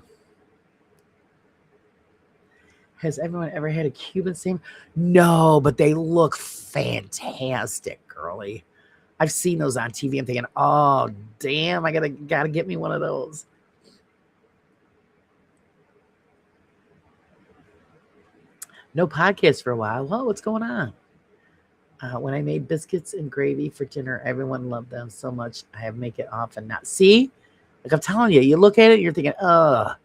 Has everyone ever had a Cuban sandwich? No, but they look fantastic, girly. I've seen those on TV. I'm thinking, oh damn, I gotta get me one of those. No podcast for a while. Well, what's going on? When I made biscuits and gravy for dinner, everyone loved them so much. I have make it often now. See, like I'm telling you, you look at it, you're thinking, ugh.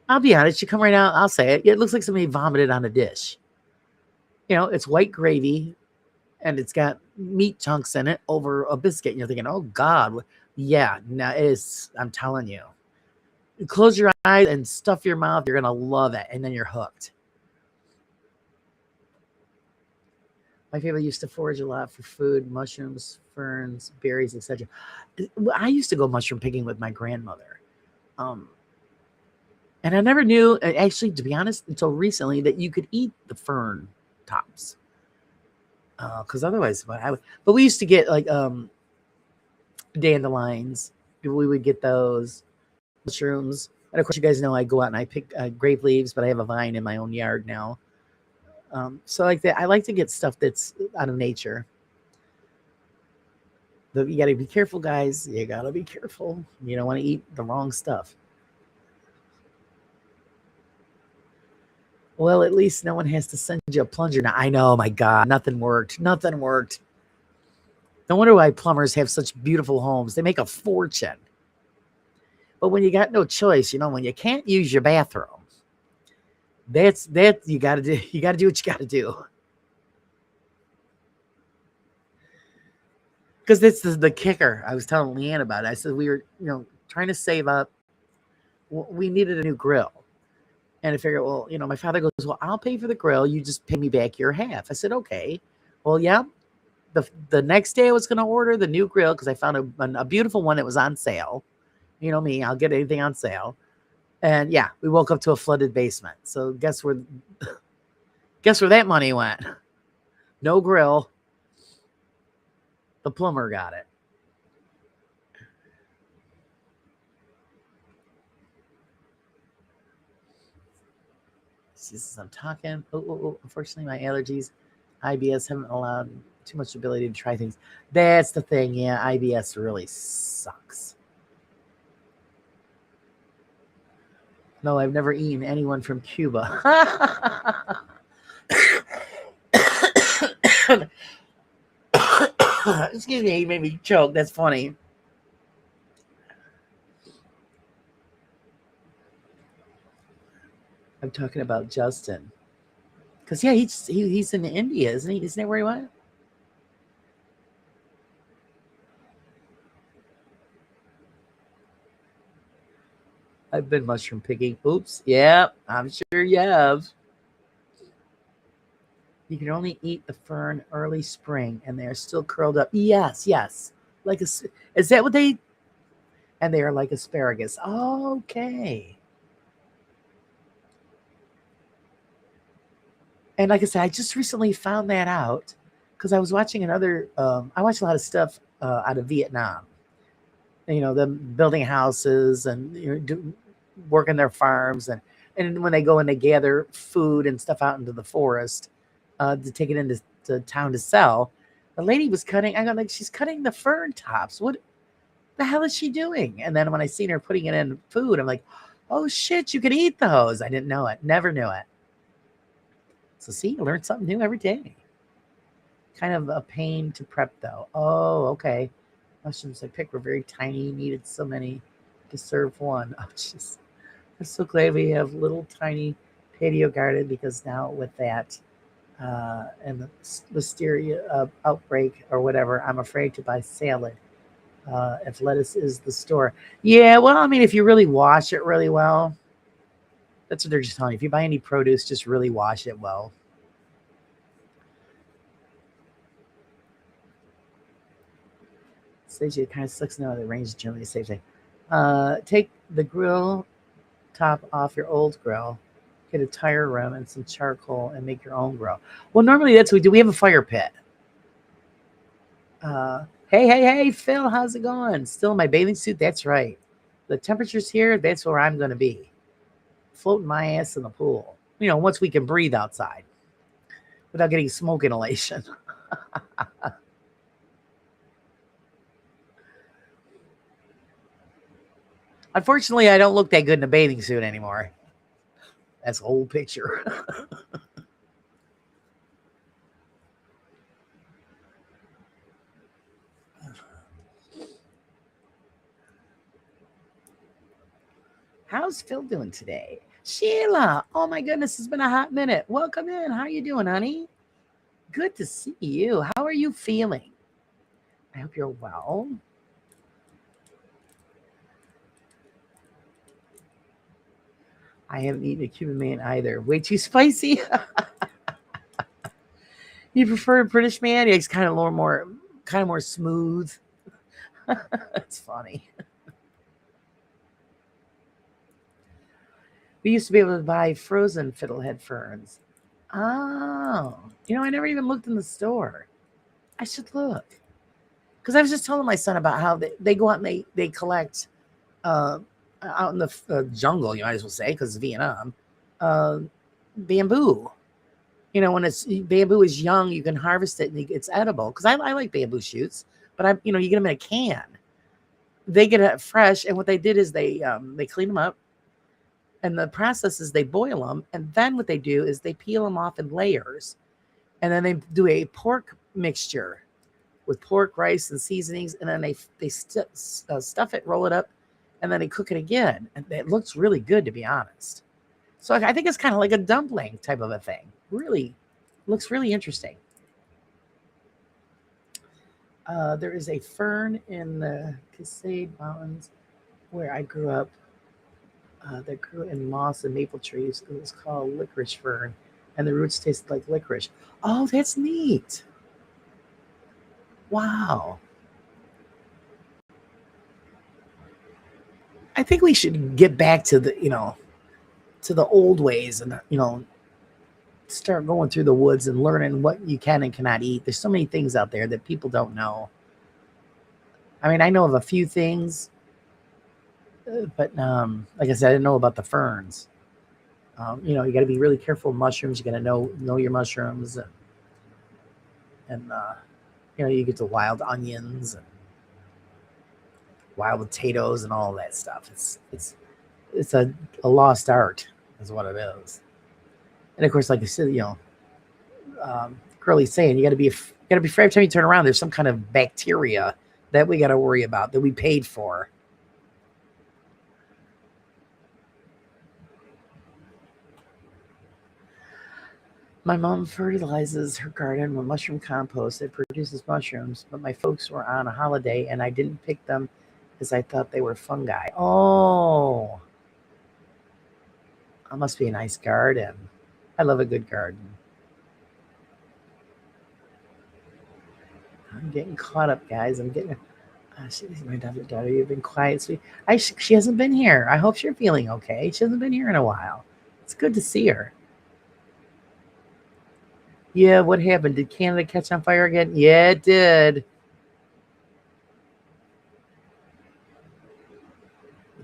I'll be honest, you come right out, I'll say it. It looks like somebody vomited on a dish. It's white gravy and it's got meat chunks in it over a biscuit. And you're thinking, oh God. Yeah, no, I'm telling you. Close your eyes and stuff your mouth. You're going to love it. And then you're hooked. My family used to forage a lot for food, mushrooms, ferns, berries, etc. I used to go mushroom picking with my grandmother. And I never knew, actually, to be honest, until recently, that you could eat the fern tops. Because otherwise, but we used to get like dandelions. We would get those mushrooms, and of course, you guys know I go out and I pick grape leaves, but I have a vine in my own yard now. So like that, I like to get stuff that's out of nature. But you got to be careful, guys. You got to be careful. You don't want to eat the wrong stuff. Well, at least no one has to send you a plunger now. I know, my God, nothing worked. Nothing worked. No wonder why plumbers have such beautiful homes. They make a fortune. But when you got no choice, when you can't use your bathroom, that's you got to do. You got to do what you got to do. Because this is the kicker. I was telling Leanne about it. I said we were, trying to save up. We needed a new grill. And I figured, well, my father goes, well, I'll pay for the grill. You just pay me back your half. I said, okay. Well, yeah. The next day I was going to order the new grill because I found a beautiful one that was on sale. You know me, I'll get anything on sale. And yeah, we woke up to a flooded basement. So guess where that money went? No grill. The plumber got it. I'm talking. Oh, unfortunately, my allergies, IBS haven't allowed too much ability to try things. That's the thing. Yeah, IBS really sucks. No, I've never eaten anyone from Cuba. Excuse me, you made me choke. That's funny. I'm talking about Justin. Because, yeah, he's in India, isn't he? Isn't that where he went? I've been mushroom picking. Oops. Yeah, I'm sure you have. You can only eat the fern early spring, and they are still curled up. Yes. Is that what they? And they are like asparagus. Okay. And like I said, I just recently found that out because I was watching another. I watch a lot of stuff out of Vietnam. Them building houses and working their farms, and when they go and they gather food and stuff out into the forest to take it into to town to sell. The lady was cutting. I got like, she's cutting the fern tops. What the hell is she doing? And then when I seen her putting it in food, I'm like, oh shit, you can eat those. I didn't know it. Never knew it. So see, you learn something new every day. Kind of a pain to prep though. Oh, okay. Mushrooms I picked were very tiny, needed so many to serve one. Oh, jeez. I'm so glad we have little tiny patio garden because now with that and the listeria outbreak or whatever, I'm afraid to buy salad if lettuce is the store. Yeah, well, I mean, if you really wash it really well, that's what they're just telling you. If you buy any produce, just really wash it well. Says it kind of sucks now the range generally safe thing. Take the grill top off your old grill, get a tire rim and some charcoal, and make your own grill. Well, normally that's what we do. We have a fire pit. Hey, Phil, how's it going? Still in my bathing suit? That's right. The temperature's here. That's where I'm going to be. Floating my ass in the pool. Once we can breathe outside without getting smoke inhalation. Unfortunately, I don't look that good in a bathing suit anymore. That's an old picture. How's Phil doing today? Sheila, oh my goodness, it's been a hot minute. Welcome in. How are you doing, honey? Good to see you. How are you feeling? I hope you're well. I haven't eaten a Cuban man either. Way too spicy. You prefer a British man? Yeah, he's kind of more smooth. That's funny. We used to be able to buy frozen fiddlehead ferns. Oh, I never even looked in the store. I should look. Because I was just telling my son about how they go out and they collect uh, out in the jungle, you might as well say, because Vietnam, uh, bamboo. When it's bamboo is young, you can harvest it and it's edible. Because I like bamboo shoots, but you get them in a can. They get it fresh, and what they did is they clean them up, and the process is they boil them, and then what they do is they peel them off in layers, and then they do a pork mixture with pork, rice, and seasonings, and then they stuff it, roll it up, and then they cook it again, and it looks really good, to be honest. So I think it's kind of like a dumpling type of a thing. Really, looks really interesting. There is a fern in the Cascade Mountains where I grew up that grew in moss and maple trees. It was called licorice fern, and the roots tasted like licorice. Oh, that's neat. Wow. I think we should get back to the old ways, and start going through the woods and learning what you can and cannot eat. There's so many things out there that people don't know. I mean, I know of a few things, but like I said, I didn't know about the ferns. You got to be really careful with mushrooms. You got to know your mushrooms, and you get the wild onions and wild potatoes and all that stuff. It's a lost art, is what it is. And of course, like I said, Curly's saying you got to be afraid every time you turn around. There's some kind of bacteria that we got to worry about that we paid for. My mom fertilizes her garden with mushroom compost. It produces mushrooms, but my folks were on a holiday and I didn't pick them because I thought they were fungi. Oh, that must be a nice garden. I love a good garden. I'm getting caught up, guys. I'm getting. She's my daughter. You've been quiet, sweet. She hasn't been here. I hope you're feeling okay. She hasn't been here in a while. It's good to see her. Yeah, what happened? Did Canada catch on fire again? Yeah, it did.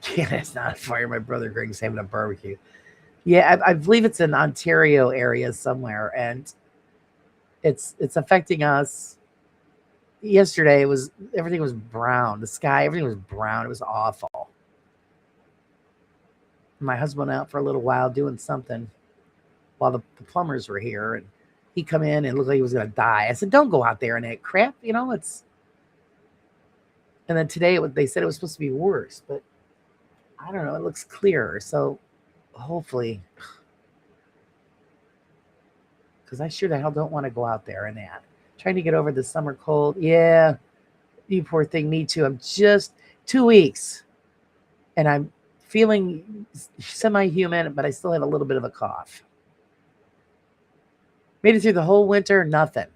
Canada's not on fire. My brother Greg's having a barbecue. Yeah, I believe it's in Ontario area somewhere, and it's affecting us. Yesterday, it was everything was brown. The sky, everything was brown. It was awful. My husband went out for a little while doing something while the plumbers were here, and he come in and looked like he was going to die. I said, "Don't go out there in that crap." It's. And then today, they said it was supposed to be worse, but I don't know. It looks clearer, so hopefully, because I sure the hell don't want to go out there in that. Trying to get over the summer cold. Yeah, you poor thing. Me too. I'm just 2 weeks, and I'm feeling semi-human, but I still have a little bit of a cough. Made it through the whole winter, nothing.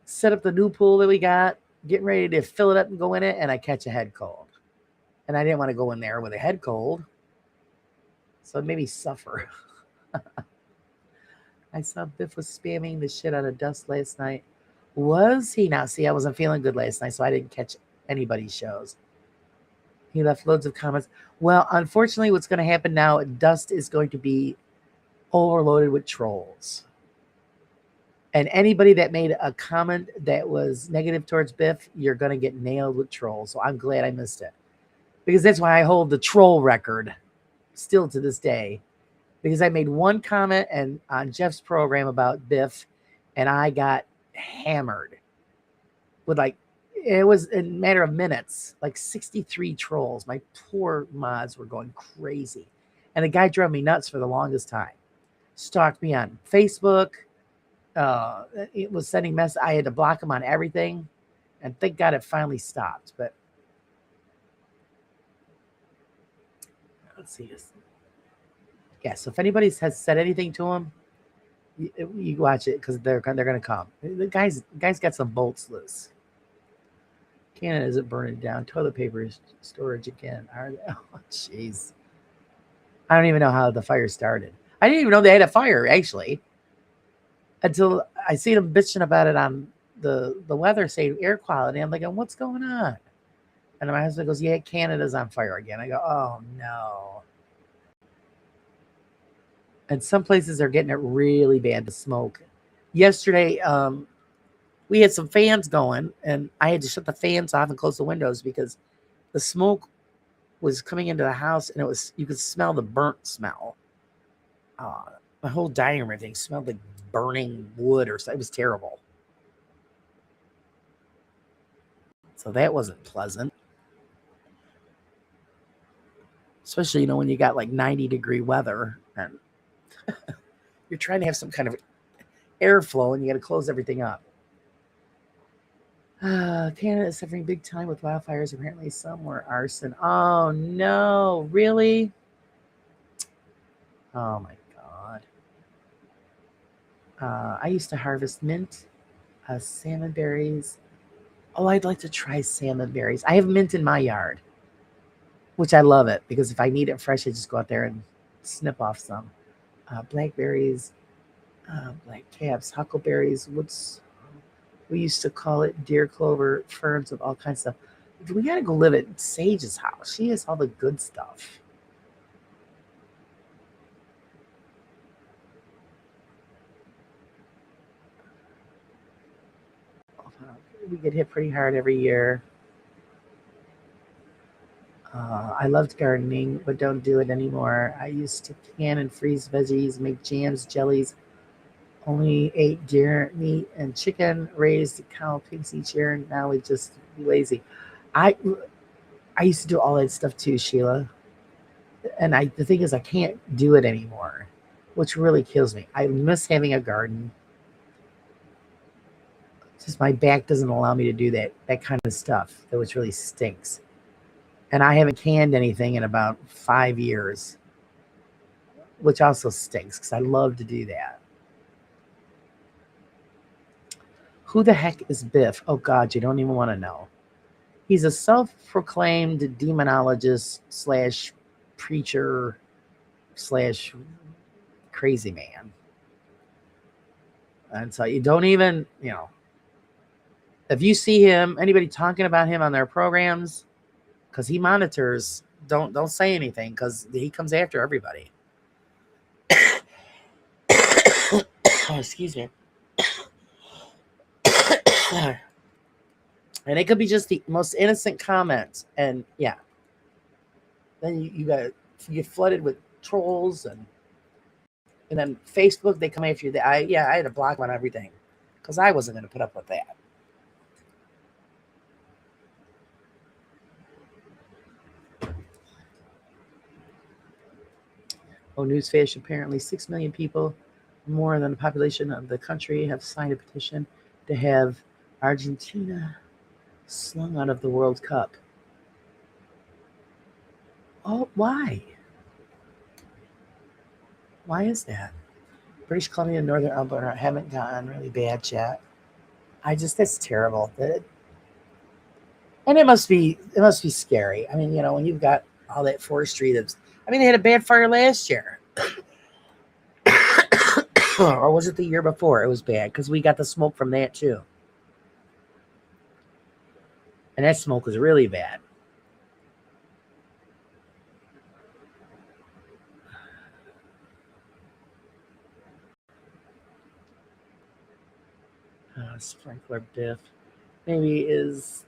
Set up the new pool that we got, getting ready to fill it up and go in it, and I catch a head cold. And I didn't want to go in there with a head cold, so it made me suffer. I saw Biff was spamming the shit out of Dust last night. Was he? Now, see, I wasn't feeling good last night, so I didn't catch anybody's shows. He left loads of comments. Well, unfortunately, what's going to happen now, Dust is going to be overloaded with trolls. And anybody that made a comment that was negative towards Biff, you're going to get nailed with trolls. So I'm glad I missed it. Because that's why I hold the troll record still to this day. Because I made one comment on Jeff's program about Biff, and I got hammered with It was in a matter of minutes, like 63 trolls. My poor mods were going crazy. And the guy drove me nuts for the longest time. Stalked me on Facebook. It was sending mess. I had to block him on everything. And thank God it finally stopped. But let's see this. Yeah, so if anybody has said anything to him, you watch it because they're gonna come. The guy's got some bolts loose. Canada isn't burning down. Toilet paper storage again. Are they? Oh, jeez. I don't even know how the fire started. I didn't even know they had a fire actually until I seen them bitching about it on the weather saying air quality. I'm like, what's going on? And my husband goes, yeah, Canada's on fire again. I go, oh no. And some places are getting it really bad, the smoke. Yesterday, we had some fans going, and I had to shut the fans off and close the windows because the smoke was coming into the house, and you could smell the burnt smell. My whole dining room thing smelled like burning wood or something. It was terrible. So that wasn't pleasant. Especially, when you got like 90-degree weather and you're trying to have some kind of airflow and you got to close everything up. Canada is suffering big time with wildfires. Apparently, some were arson. Oh no, really? Oh my god. I used to harvest mint, salmon berries. Oh, I'd like to try salmon berries. I have mint in my yard, which I love it because if I need it fresh, I just go out there and snip off some. Blackberries, black caps, huckleberries. We used to call it deer clover, ferns of all kinds of stuff. We got to go live at Sage's house. She has all the good stuff. We get hit pretty hard every year. I loved gardening, but don't do it anymore. I used to can and freeze veggies, make jams, jellies. Only ate deer meat and chicken, raised cow pigs each year. And now we just be lazy. I I used to do all that stuff too, Sheila. And the thing is, I can't do it anymore, which really kills me. I miss having a garden. Just my back doesn't allow me to do that kind of stuff, which really stinks. And I haven't canned anything in about 5 years, which also stinks because I love to do that. Who the heck is Biff? Oh God, you don't even want to know. He's a self-proclaimed demonologist slash preacher slash crazy man. And so you don't even, if you see him, anybody talking about him on their programs, because he monitors, don't say anything because he comes after everybody. Oh, excuse me. And it could be just the most innocent comment, and yeah, then you get flooded with trolls, and then Facebook, they come after you. I had to block on everything because I wasn't going to put up with that. Oh, newsflash! Apparently, 6 million people, more than the population of the country, have signed a petition to have Argentina slung out of the World Cup. Oh, why? Why is that? British Columbia and Northern Alberta haven't gotten really bad yet. That's terrible. And it must be scary. I mean, when you've got all that forestry they had a bad fire last year. Or was it the year before? It was bad because we got the smoke from that too. And that smoke was really bad. Sprinkler Biff. Maybe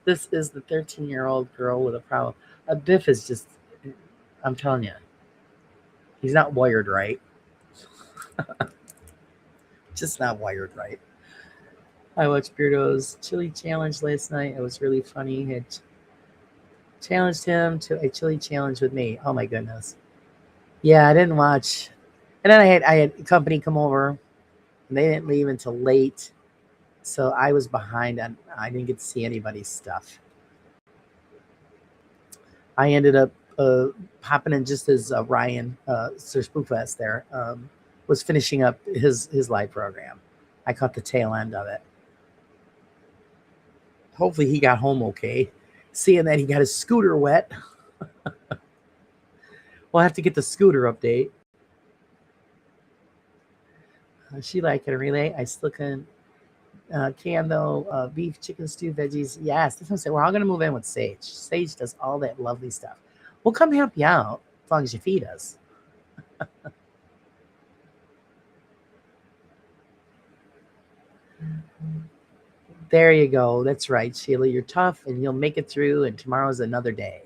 this is the 13-year-old girl with a problem. A Biff is just, I'm telling you, he's not wired right. Just not wired right. I watched Beardo's chili challenge last night. It was really funny. He had challenged him to a chili challenge with me. Oh my goodness. Yeah, I didn't watch. And then I had company come over and they didn't leave until late. So I was behind on I didn't get to see anybody's stuff. I ended up popping in just as Ryan Sir Spookfest there was finishing up his live program. I caught the tail end of it. Hopefully he got home okay. Seeing that he got his scooter wet, we'll have to get the scooter update. She like can relate. I still can though. Beef, chicken stew, veggies. Yes, that's what I'm saying. We're all gonna move in with Sage. Sage does all that lovely stuff. We'll come help you out as long as you feed us. There you go. That's right, Sheila. You're tough and you'll make it through, and tomorrow's another day.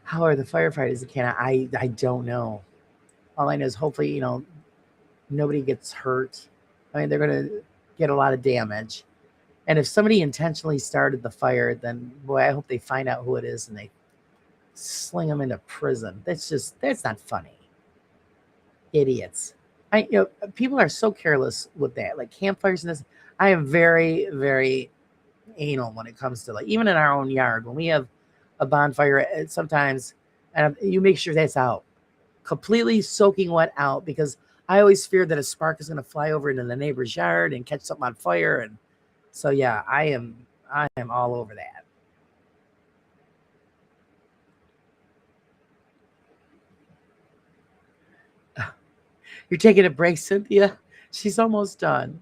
How are the firefighters in Canada? I don't know. All I know is hopefully, nobody gets hurt. I mean, they're gonna get a lot of damage. And if somebody intentionally started the fire, then boy, I hope they find out who it is and they sling them into prison. That's not funny. Idiots. People are so careless with that. Like campfires and this. I am very, very anal when it comes to like even in our own yard when we have a bonfire. Sometimes, and you make sure that's out, completely soaking wet out because I always fear that a spark is going to fly over into the neighbor's yard and catch something on fire. And so yeah, I am all over that. You're taking a break, Cynthia. She's almost done.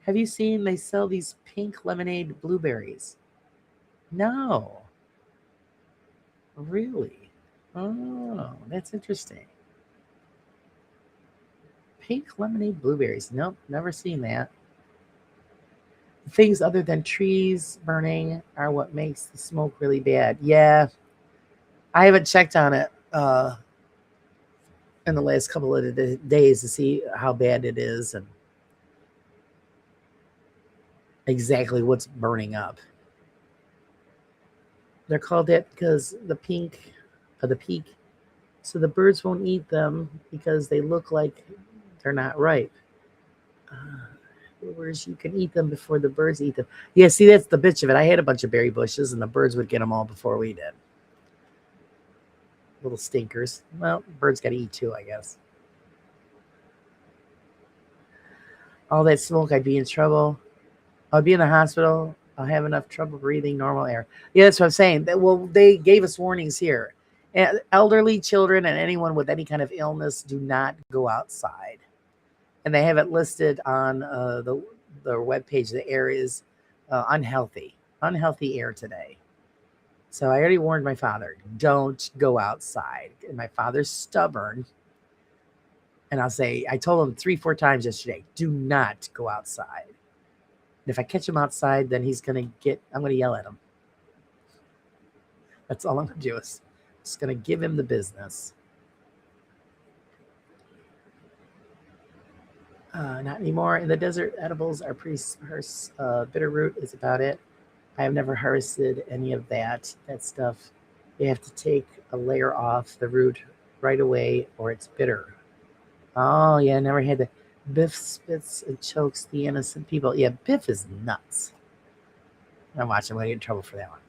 Have you seen they sell these pink lemonade blueberries? No, really. Oh, that's interesting. Pink lemonade blueberries. Nope, never seen that. Things other than trees burning are what makes the smoke really bad. Yeah, I haven't checked on it in the last couple of days to see how bad it is and exactly what's burning up. They're called that because the pink of the peak, so the birds won't eat them because they look like they're not ripe. Whereas you can eat them before the birds eat them. Yeah, see, that's the bitch of it. I had a bunch of berry bushes, and the birds would get them all before we did. Little stinkers. Well, birds got to eat too, I guess. All that smoke, I'd be in trouble. I'd be in the hospital. I'll have enough trouble breathing normal air. Yeah, that's what I'm saying. Well, they gave us warnings here. Elderly children and anyone with any kind of illness do not go outside. And they have it listed on the webpage. The air is unhealthy air today. So I already warned my father, don't go outside. And my father's stubborn. And I told him 3, 4 times yesterday, do not go outside. And if I catch him outside, then I'm going to yell at him. That's all I'm going to do is just going to give him the business. Not anymore. In the desert, edibles are pretty sparse. Bitter root is about it. I have never harvested any of that stuff. You have to take a layer off the root right away or it's bitter. Oh, yeah, I never had that. Biff spits and chokes the innocent people. Yeah, Biff is nuts. I'm watching. I'm going to get in trouble for that one.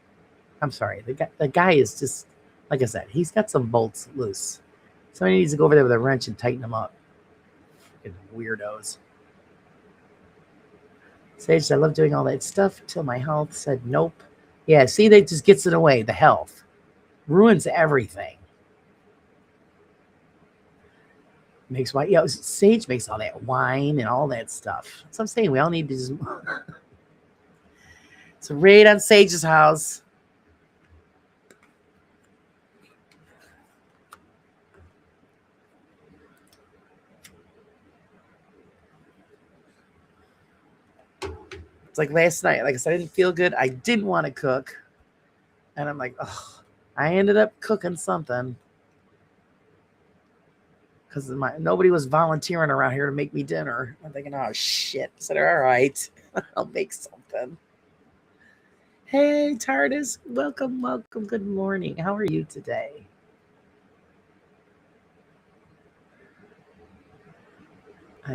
I'm sorry. The guy is just, like I said, he's got some bolts loose. Somebody needs to go over there with a wrench and tighten them up. Freaking weirdos. Sage, I love doing all that stuff till my health said nope. Yeah, see, that just gets in the way. The health ruins everything. Makes wine. Yeah, Sage makes all that wine and all that stuff. So I'm saying we all need to just. It's a raid on Sage's house. It's like last night. Like I said, I didn't feel good. I didn't want to cook. And I'm like, oh. I ended up cooking something because nobody was volunteering around here to make me dinner. I'm thinking, oh shit. I said, all right, I'll make something. Hey, TARDIS, welcome, welcome. Good morning. How are you today?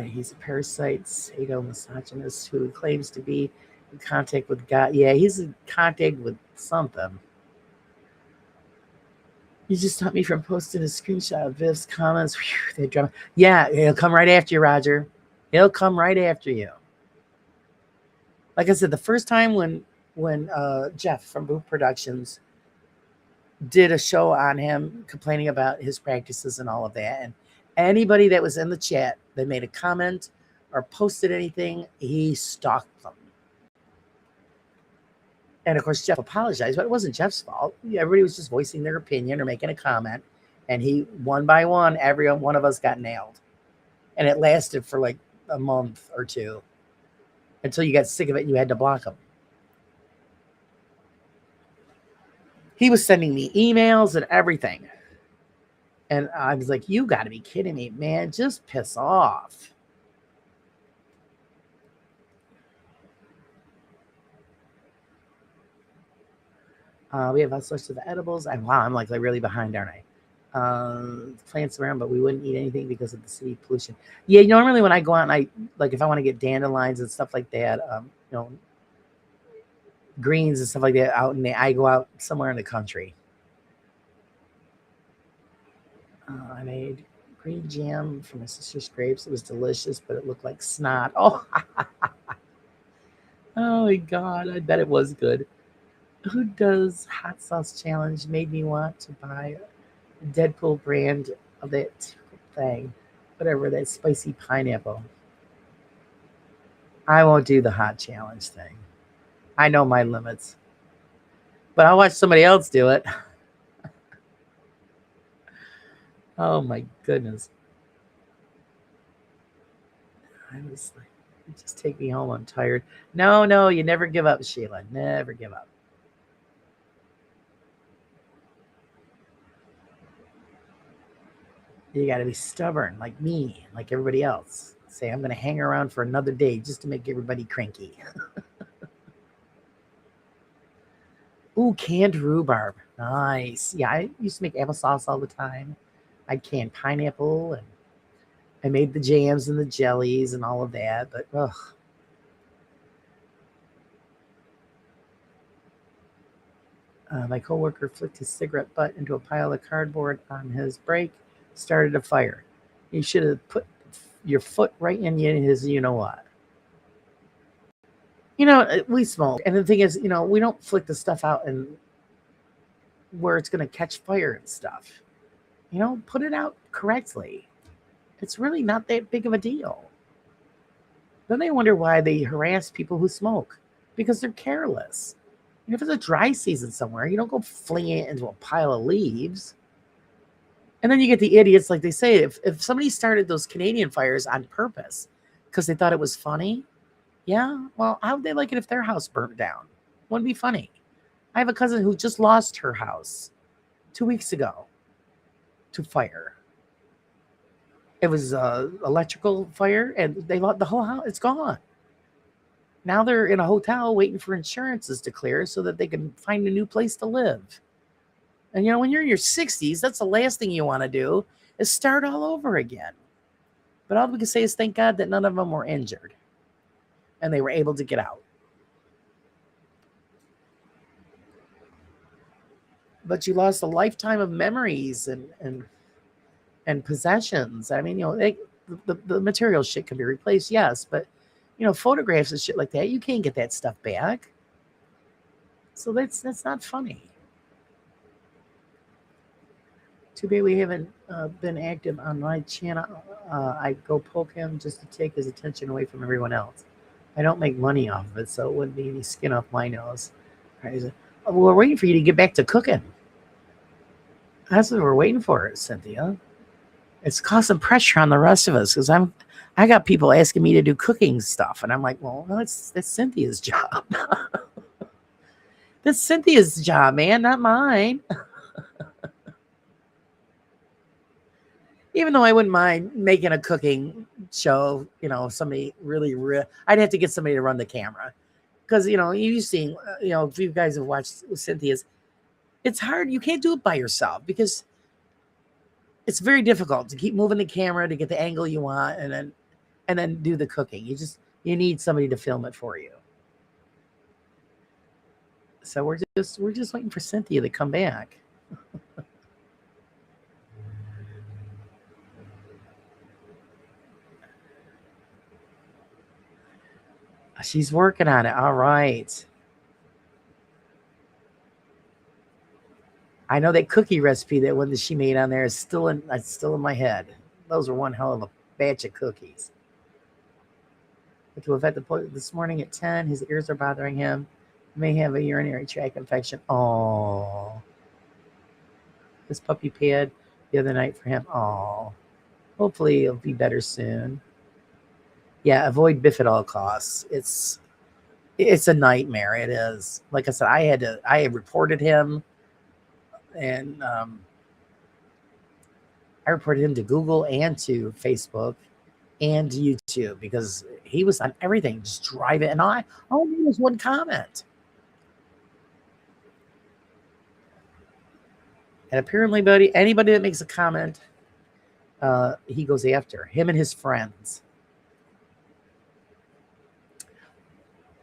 He's a parasite, sadomisogynist who claims to be in contact with God. Yeah, he's in contact with something. You just stopped me from posting a screenshot of Viv's comments. Whew, that drama. Yeah, he'll come right after you, Roger. He'll come right after you. Like I said, the first time when Jeff from Boot Productions did a show on him complaining about his practices and all of that, and anybody that was in the chat that made a comment or posted anything, he stalked them. And of course, Jeff apologized, but it wasn't Jeff's fault. Everybody was just voicing their opinion or making a comment. And he, one by one, every one of us got nailed. And it lasted for like a month or two until you got sick of it and you had to block him. He was sending me emails and everything. And I was like, you got to be kidding me, man. Just piss off. We have all sorts of edibles. Wow, I'm like really behind, aren't I? Plants around, but we wouldn't eat anything because of the city pollution. Yeah, normally when I go out and I like if I want to get dandelions and stuff like that, greens and stuff like that out, and I go out somewhere in the country. I made green jam from my sister's grapes. It was delicious, but it looked like snot. Oh, oh my god! I bet it was good. Who does hot sauce challenge made me want to buy a Deadpool brand of that thing, whatever, that spicy pineapple. I won't do the hot challenge thing. I know my limits, but I'll watch somebody else do it. Oh my goodness. I was like, just take me home. I'm tired. No, you never give up, Sheila. Never give up. You got to be stubborn like me, like everybody else. Say, I'm going to hang around for another day just to make everybody cranky. Ooh, canned rhubarb. Nice. Yeah, I used to make applesauce all the time. I canned pineapple, and I made the jams and the jellies and all of that. But, ugh. My coworker flicked his cigarette butt into a pile of cardboard on his break, started a fire. You should have put your foot right in his you-know-what. We smoke. And the thing is, we don't flick the stuff out and where it's going to catch fire and stuff. Put it out correctly. It's really not that big of a deal. Then they wonder why they harass people who smoke, because they're careless. If it's a dry season somewhere, you don't go flinging it into a pile of leaves. And then you get the idiots, like they say, if somebody started those Canadian fires on purpose because they thought it was funny, yeah, well, how would they like it if their house burnt down? Wouldn't be funny. I have a cousin who just lost her house 2 weeks ago to fire. It was an electrical fire, and they lost the whole house. It's gone. Now they're in a hotel waiting for insurances to clear so that they can find a new place to live. And when you're in your 60s, that's the last thing you want to do is start all over again. But all we can say is thank God that none of them were injured and they were able to get out. But you lost a lifetime of memories and possessions. I mean, the material shit can be replaced, yes, but photographs and shit like that, you can't get that stuff back. So that's not funny. Too bad we haven't been active on my channel. I go poke him just to take his attention away from everyone else. I don't make money off of it, so it wouldn't be any skin off my nose. Well, we're waiting for you to get back to cooking. That's what we're waiting for, Cynthia. It's causing pressure on the rest of us because I got people asking me to do cooking stuff, and I'm like, well, that's Cynthia's job. That's Cynthia's job, man, not mine. Even though I wouldn't mind making a cooking show, somebody really real, I'd have to get somebody to run the camera. Because, you've seen, if you guys have watched Cynthia's, it's hard. You can't do it by yourself because it's very difficult to keep moving the camera to get the angle you want and then do the cooking. You need somebody to film it for you. So we're just waiting for Cynthia to come back. She's working on it. All right. I know that cookie recipe, that one that she made on there, is still in my head. Those are one hell of a batch of cookies. To have had the this morning at 10. His ears are bothering him. He may have a urinary tract infection. Oh, this puppy pad the other night for him. Oh, hopefully it'll be better soon. Yeah, avoid Biff at all costs. It's a nightmare. It is. Like I said, I had reported him, and I reported him to Google and to Facebook and to YouTube because he was on everything, just drive it. And all I need was one comment. And apparently, anybody that makes a comment, he goes after him and his friends.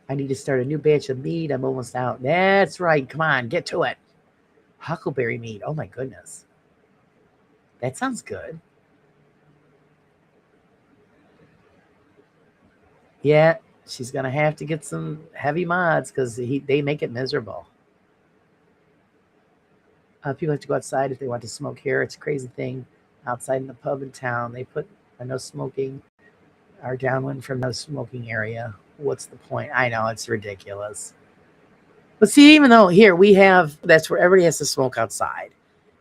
I need to start a new batch of meat. I'm almost out. That's right. Come on, get to it. Huckleberry meat. Oh my goodness. That sounds good. Yeah, she's going to have to get some heavy mods because they make it miserable. People have to go outside if they want to smoke here. It's a crazy thing. Outside in the pub in town, they put a no smoking or downwind from no smoking area. What's the point? I know, it's ridiculous. But see, even though here that's where everybody has to smoke outside.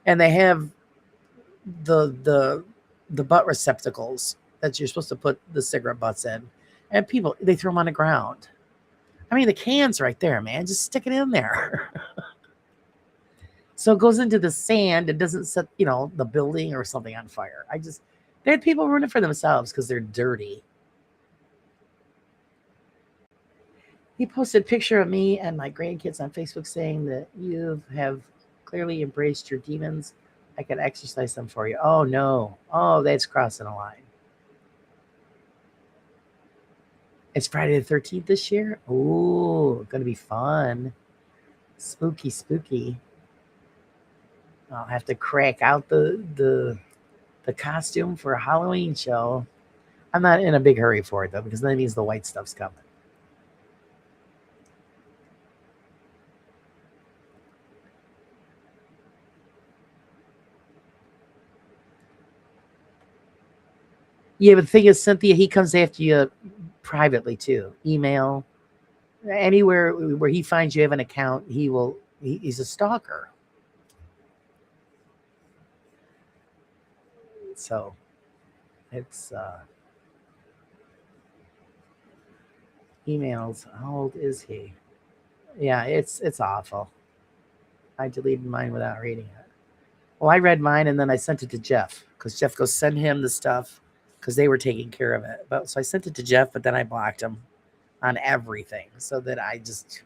And they have the butt receptacles that you're supposed to put the cigarette butts in. And people, they throw them on the ground. I mean, the can's right there, man. Just stick it in there. So it goes into the sand. It doesn't set, the building or something on fire. They had people ruin it for themselves because they're dirty. He posted a picture of me and my grandkids on Facebook saying that you have clearly embraced your demons. I could exercise them for you. Oh, no. Oh, that's crossing a line. It's Friday the 13th this year. Ooh, going to be fun. Spooky, spooky. I'll have to crack out the costume for a Halloween show. I'm not in a big hurry for it, though, because that means the white stuff's coming. Yeah, but the thing is, Cynthia, he comes after you privately, too. Email. Anywhere where he finds you have an account, he's a stalker. So it's emails. How old is he? Yeah, it's awful. I deleted mine without reading it. Well, I read mine and then I sent it to Jeff because Jeff goes, send him the stuff because they were taking care of it. So I sent it to Jeff, but then I blocked him on everything so that I just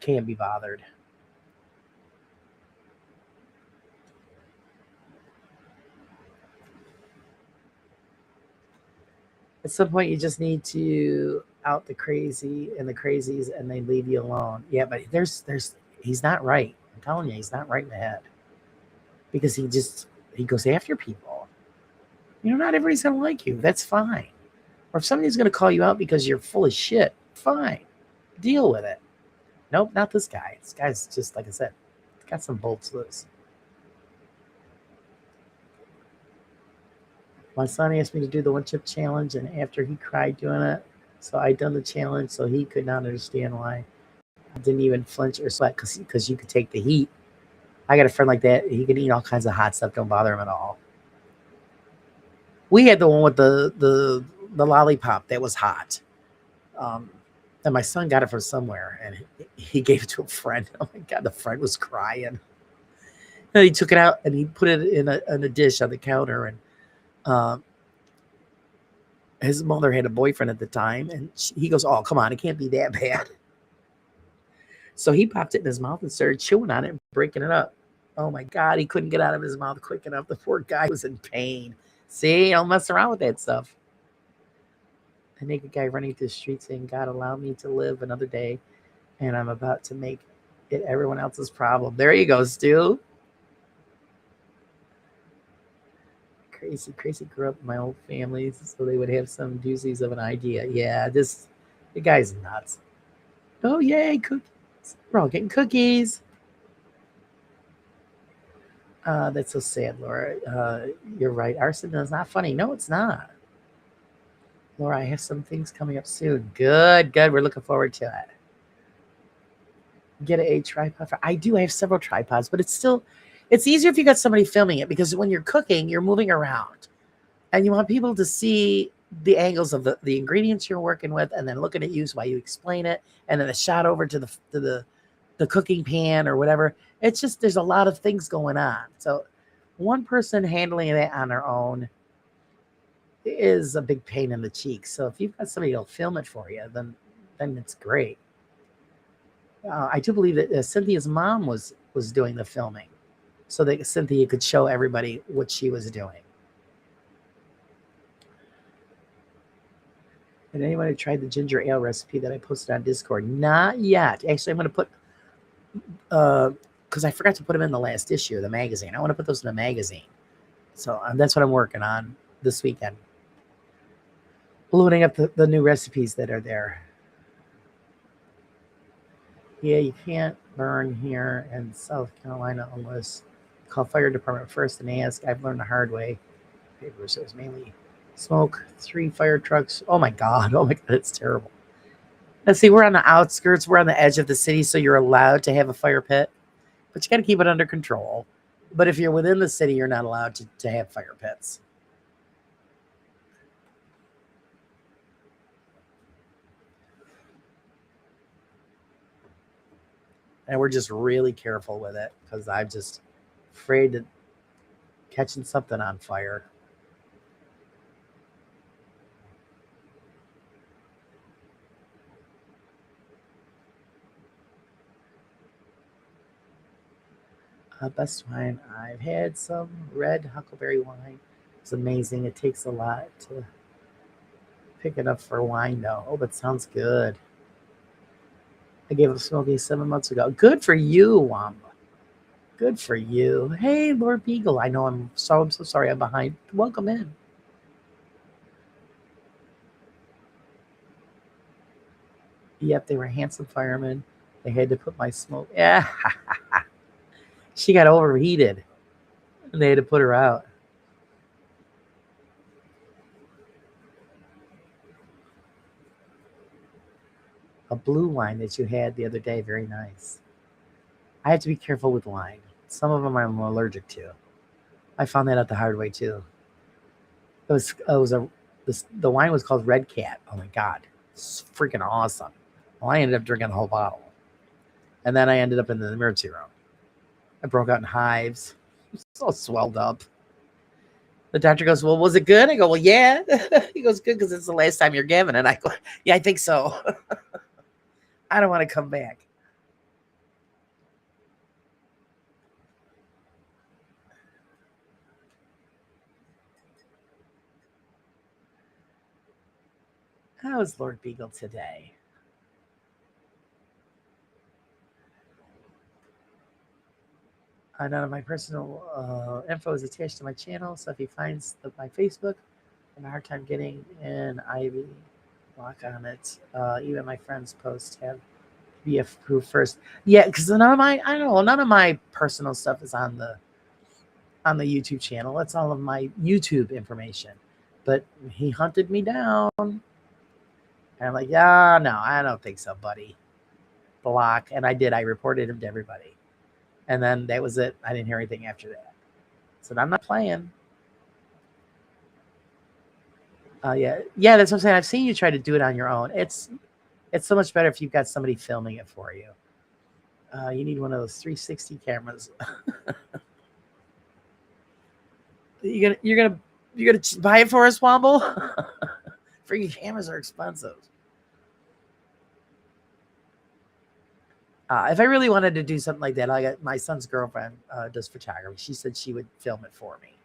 can't be bothered. At some point, you just need to out the crazy and the crazies, and they leave you alone. Yeah, but he's not right. I'm telling you, he's not right in the head because he goes after people. Not everybody's gonna like you. That's fine. Or if somebody's gonna call you out because you're full of shit, fine, deal with it. Nope, not this guy. This guy's just like I said, got some bolts loose. My son asked me to do the one chip challenge, and after he cried doing it, so I done the challenge, so he could not understand why I didn't even flinch or sweat because you could take the heat. I got a friend like that. He can eat all kinds of hot stuff. Don't bother him at all. We had the one with the lollipop that was hot. And my son got it from somewhere, and he gave it to a friend. Oh my God, the friend was crying. And he took it out and he put it in a dish on the counter, and Uh, his mother had a boyfriend at the time, and he goes, "Oh, come on, it can't be that bad." So he popped it in his mouth and started chewing on it and breaking it up. Oh my God, he couldn't get out of his mouth quick enough. The poor guy was in pain. See, don't mess around with that stuff. A naked guy running through the street saying, "God, allow me to live another day, and I'm about to make it everyone else's problem." There you go, Stu. Crazy, crazy grew up in my old family, so they would have some doozies of an idea. Yeah, the guy's nuts. Oh, yay, cookies. We're all getting cookies. That's so sad, Laura. You're right. Arson is not funny. No, it's not. Laura, I have some things coming up soon. Good, good. We're looking forward to it. Get a tripod. I do. I have several tripods, but it's easier if you got somebody filming it because when you're cooking, you're moving around and you want people to see the angles of the ingredients you're working with and then looking at you while you explain it. And then a shot over to the cooking pan or whatever. It's just, there's a lot of things going on. So one person handling that on their own is a big pain in the cheek. So if you've got somebody that'll film it for you, then it's great. I do believe that Cynthia's mom was doing the filming, so that Cynthia could show everybody what she was doing. And anyone who tried the ginger ale recipe that I posted on Discord? Not yet. Actually, I'm going to put because I forgot to put them in the last issue of the magazine. I want to put those in the magazine, so that's what I'm working on this weekend. Loading up the new recipes that are there. Yeah, you can't burn here in South Carolina unless you call fire department first and ask. I've learned the hard way. Papers, it was mainly smoke, 3 fire trucks. Oh my God. Oh my God, it's terrible. Let's see, we're on the outskirts. We're on the edge of the city, so you're allowed to have a fire pit, but you got to keep it under control. But if you're within the city, you're not allowed to have fire pits. And we're just really careful with it because I'm just afraid of catching something on fire. Best wine I've had, some red huckleberry wine. It's amazing. It takes a lot to pick it up for wine, though. Oh, but sounds good. I gave up smoking 7 months ago. Good for you, Wamba. Good for you. Hey, Lord Beagle. I know I'm so sorry I'm behind. Welcome in. Yep, they were handsome firemen. They had to put my smoke. Yeah. She got overheated. And they had to put her out. A blue wine that you had the other day, very nice. I have to be careful with wine. Some of them I'm allergic to. I found that out the hard way too. The wine was called Red Cat. Oh my God, it's freaking awesome. Well, I ended up drinking the whole bottle, and then I ended up in the emergency room. I broke out in hives, so swelled up. The doctor goes, "Well, was it good?" I go, "Well, yeah." He goes, "Good, because it's the last time you're giving it." I go, "Yeah, I think so." I don't want to come back. How is Lord Beagle today? None of my personal info is attached to my channel, so if he finds my Facebook, I'm having a hard time getting an Ivy lock on it. Even my friends' posts have be approved first. Yeah, because none of my personal stuff is on the YouTube channel. That's all of my YouTube information. But he hunted me down, and I'm like, yeah, no, I don't think so, buddy. Block, and I did. I reported him to everybody, and then that was it. I didn't hear anything after that. So I'm not playing. Yeah, that's what I'm saying. I've seen you try to do it on your own. It's so much better if you've got somebody filming it for you. You need one of those 360 cameras. You're gonna You gonna buy it for us, Womble? Freaking cameras are expensive. If I really wanted to do something like that, I got my son's girlfriend does photography. She said she would film it for me.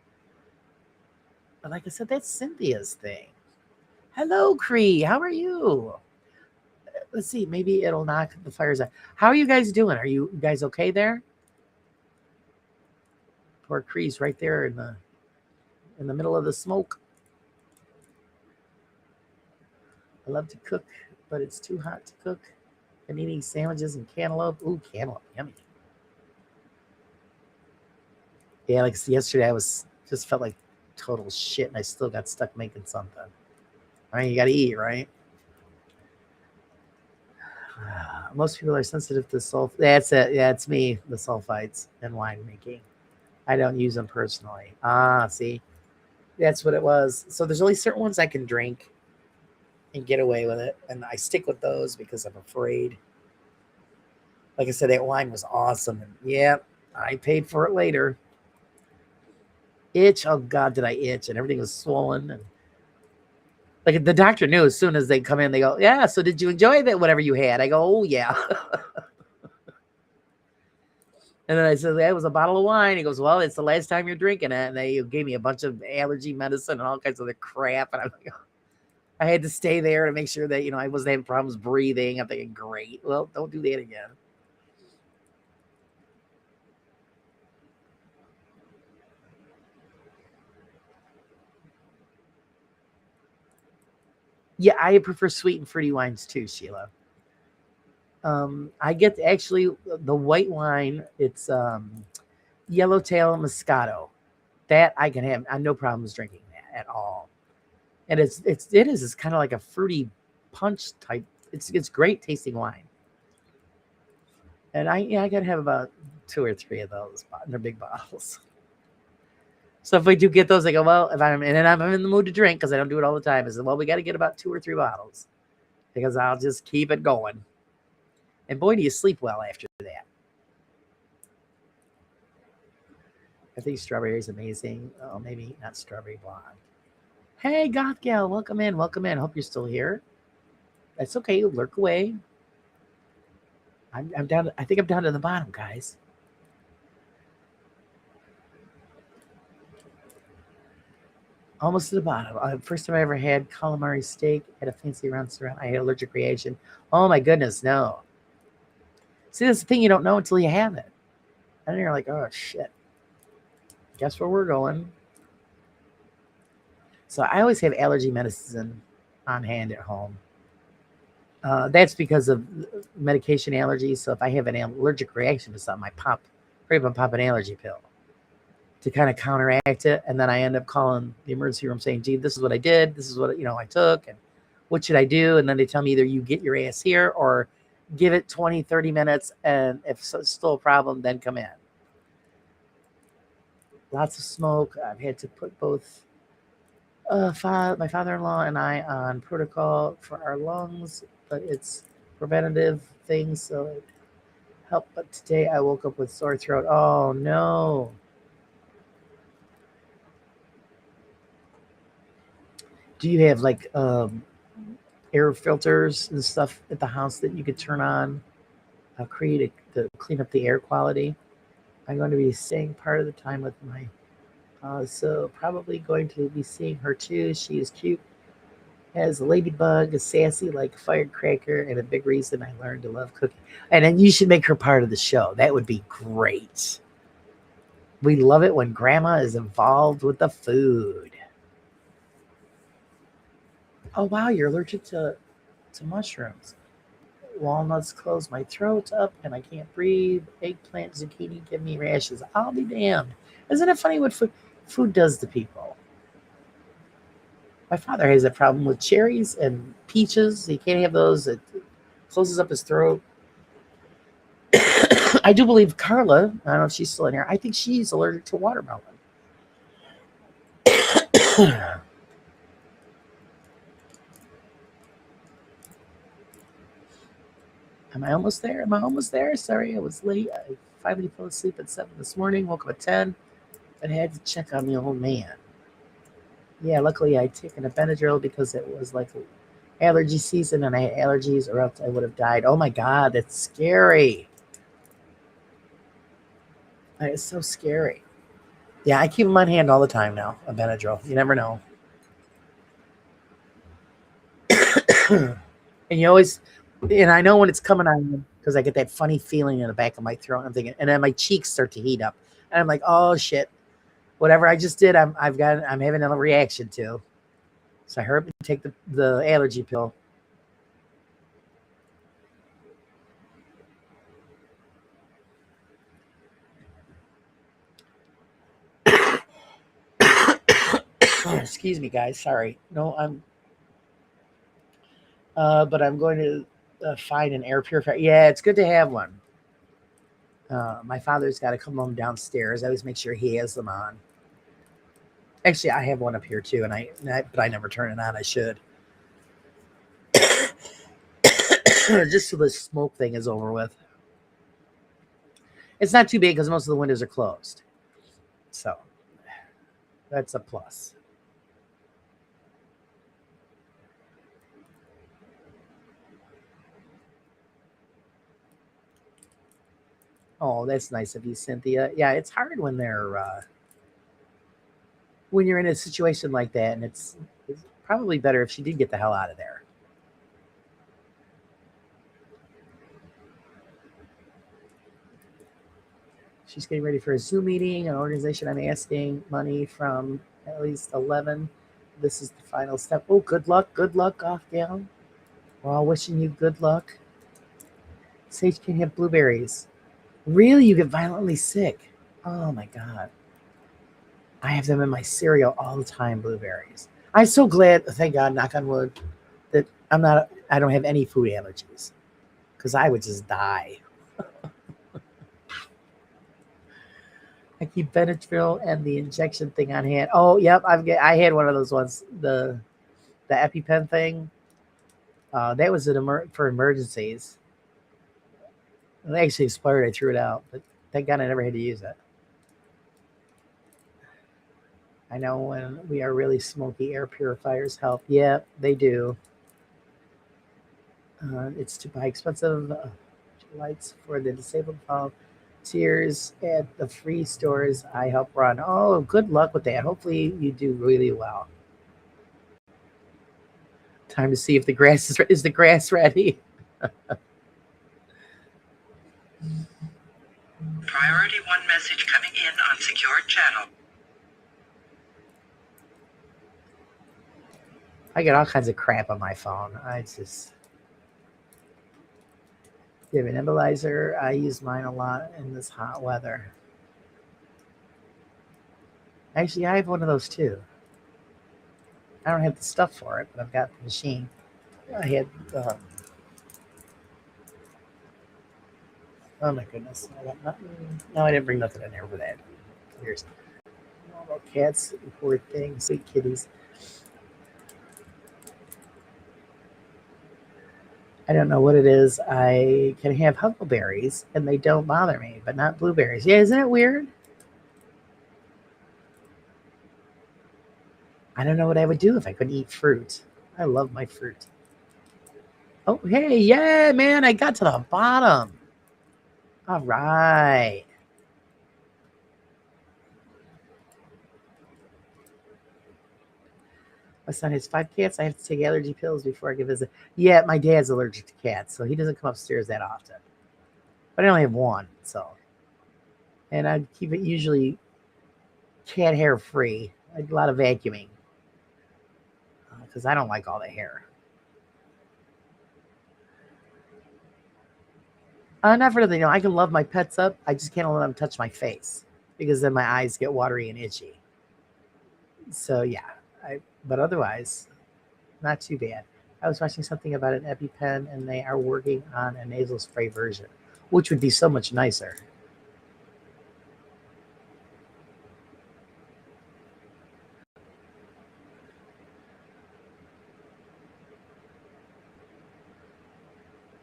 But like I said, that's Cynthia's thing. Hello, Cree. How are you? Let's see. Maybe it'll knock the fires out. How are you guys doing? Are you guys okay there? Poor Cree's right there in the middle of the smoke. I love to cook, but it's too hot to cook. And eating sandwiches and cantaloupe. Ooh, cantaloupe, yummy. Yeah, like yesterday, I was just felt like total shit, and I still got stuck making something. I mean, you got to eat, right? Most people are sensitive to sulf. That's it. Yeah, it's me, the sulfites and winemaking. I don't use them personally. See, that's what it was. So there's only certain ones I can drink and get away with it, and I stick with those because I'm afraid. Like I said, that wine was awesome, and yeah, I paid for it later. Itch, oh God, did I itch? And everything was swollen, and like the doctor knew as soon as they come in, they go, yeah, so did you enjoy that, whatever you had? I go, oh, yeah. And then I said, that was a bottle of wine. He goes, well, it's the last time you're drinking it. And they gave me a bunch of allergy medicine and all kinds of other crap. And I'm like, I had to stay there to make sure that, I wasn't having problems breathing. I'm thinking, great. Well, don't do that again. Yeah, I prefer sweet and fruity wines too, Sheila. I get actually the white wine. It's Yellowtail Moscato. That I can have. I have no problems drinking that at all. And it's kind of like a fruity punch type. It's great tasting wine. And I gotta have about 2 or 3 of those. They're big bottles. So if we do get those, I go, well, if I'm in the mood to drink, because I don't do it all the time, I said, well, we got to get about 2 or 3 bottles because I'll just keep it going. And boy, do you sleep well after that. I think strawberry is amazing. Oh, maybe not strawberry blonde. Hey, Goth Gal, welcome in. Welcome in. Hope you're still here. That's okay. Lurk away. I'm down. I think I'm down to the bottom, guys. Almost to the bottom. First time I ever had calamari steak at a fancy restaurant. I had allergic reaction. Oh my goodness, no. See, that's the thing, you don't know until you have it. And then you're like, oh shit. Guess where we're going? So I always have allergy medicine on hand at home. That's because of medication allergies. So if I have an allergic reaction to something, I pop an allergy pill to kind of counteract it. And then I end up calling the emergency room saying, gee, this is what I did. This is what, I took. And what should I do? And then they tell me either you get your ass here or give it 20, 30 minutes. And if it's still a problem, then come in. Lots of smoke. I've had to put both my father-in-law and I on protocol for our lungs, but it's preventative things, so it helped. But today I woke up with sore throat. Oh no. Do you have like air filters and stuff at the house that you could turn on, create to clean up the air quality? I'm going to be staying part of the time with my so probably going to be seeing her too. She is cute, has a ladybug, is sassy like a firecracker, and a big reason I learned to love cooking. And then you should make her part of the show. That would be great. We love it when grandma is involved with the food. Oh wow, you're allergic to mushrooms. Walnuts close my throat up and I can't breathe. Eggplant, zucchini give me rashes. I'll be damned. Isn't it funny what food does to people? My father has a problem with cherries and peaches. He can't have those. It closes up his throat. I do believe Carla, I don't know if she's still in here, I think she's allergic to watermelon. Am I almost there? Am I almost there? Sorry, I was late. I finally fell asleep at 7 this morning, woke up at 10, and had to check on the old man. Yeah, luckily I'd taken a Benadryl because it was like allergy season and I had allergies or else I would have died. Oh my God, that's scary. It's so scary. Yeah, I keep them on hand all the time now, a Benadryl. You never know. And you always, and I know when it's coming on because I get that funny feeling in the back of my throat. I'm thinking, and then my cheeks start to heat up. And I'm like, oh shit, whatever I just did, I'm having a reaction to. So I hurry up and take the allergy pill. Excuse me, guys. Sorry. No, but I'm going to find an air purifier. Yeah, it's good to have one. My father's got a couple of them downstairs. I always make sure he has them on. Actually, I have one up here too, but I never turn it on. I should, just so the smoke thing is over with. It's not too big because most of the windows are closed, so that's a plus. Oh, that's nice of you, Cynthia. Yeah, it's hard when you're in a situation like that, and it's probably better if she did get the hell out of there. She's getting ready for a Zoom meeting, an organization I'm asking money from at least 11. This is the final step. Oh, good luck, off gal. We're all wishing you good luck. Sage can have blueberries. Really, you get violently sick. Oh my God. I have them in my cereal all the time, blueberries. I'm so glad, thank God, knock on wood, that I don't have any food allergies because I would just die. I keep Benadryl and the injection thing on hand. Oh, yep, I had one of those ones, the EpiPen thing. That was for emergencies. It actually expired. I threw it out, but thank God I never had to use it. I know when we are really smoky, air purifiers help. Yeah, they do. It's to buy expensive lights for the disabled volunteers at the free stores I help run. Oh, good luck with that. Hopefully, you do really well. Time to see if the grass is the grass ready. Priority one message coming in on secured channel. I get all kinds of crap on my phone. I just give an nebulizer. I use mine a lot in this hot weather. Actually, I have one of those too. I don't have the stuff for it, but I've got the machine. I had. Oh my goodness! I got nothing. No, I didn't bring nothing in there for that. Here's normal cats, poor things, sweet kitties. I don't know what it is. I can have huckleberries and they don't bother me, but not blueberries. Yeah, isn't it weird? I don't know what I would do if I couldn't eat fruit. I love my fruit. Oh, hey, yeah, man, I got to the bottom. All right. My son has 5 cats. I have to take allergy pills before I can visit. Yeah, my dad's allergic to cats, so he doesn't come upstairs that often. But I only have one, so. And I keep it usually cat hair free. I do a lot of vacuuming because I don't like all the hair. Not really. No, I can love my pets up. I just can't let them touch my face because then my eyes get watery and itchy. So yeah, but otherwise, not too bad. I was watching something about an EpiPen, and they are working on a nasal spray version, which would be so much nicer.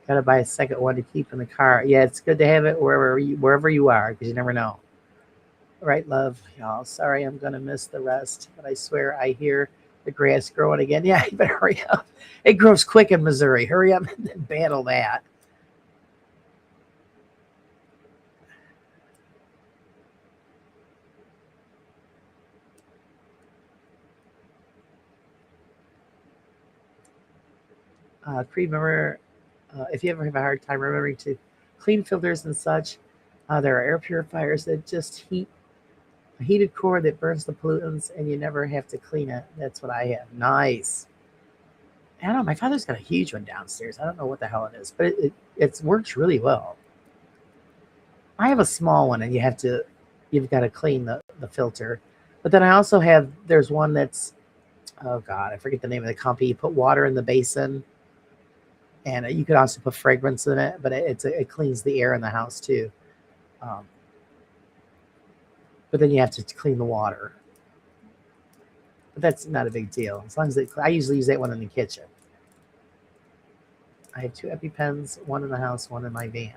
Got to buy a second one to keep in the car. Yeah, it's good to have it wherever you are because you never know. right, love, y'all. Sorry, I'm gonna miss the rest, but I swear I hear the grass growing again. Yeah, you better hurry up. It grows quick in Missouri. Hurry up and battle that. Remember, if you ever have a hard time remembering to clean filters and such, there are air purifiers that just heat a heated core that burns the pollutants, and you never have to clean it. That's what I have. Nice. I don't know. My father's got a huge one downstairs. I don't know what the hell it is, but it works really well. I have a small one, and you've got to clean the filter. But then I also have there's one that's oh god, I forget the name of the company. You put water in the basin, and you could also put fragrance in it, but it cleans the air in the house too. Um, but then you have to clean the water. But that's not a big deal as long as I usually use that one in the kitchen. I have two EpiPens, one in the house, one in my van.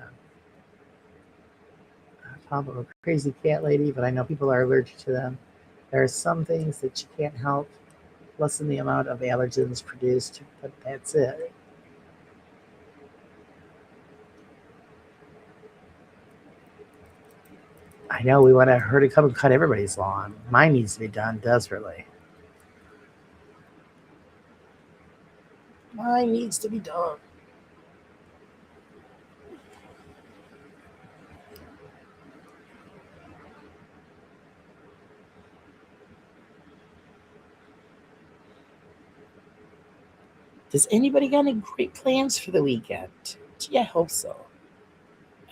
I'm a crazy cat lady, but I know people are allergic to them. There are some things that you can't help, lessen the amount of allergens produced, but that's it. I know we want her to come and cut everybody's lawn. Mine needs to be done desperately. Mine needs to be done. Does anybody got any great plans for the weekend? Gee, I hope so.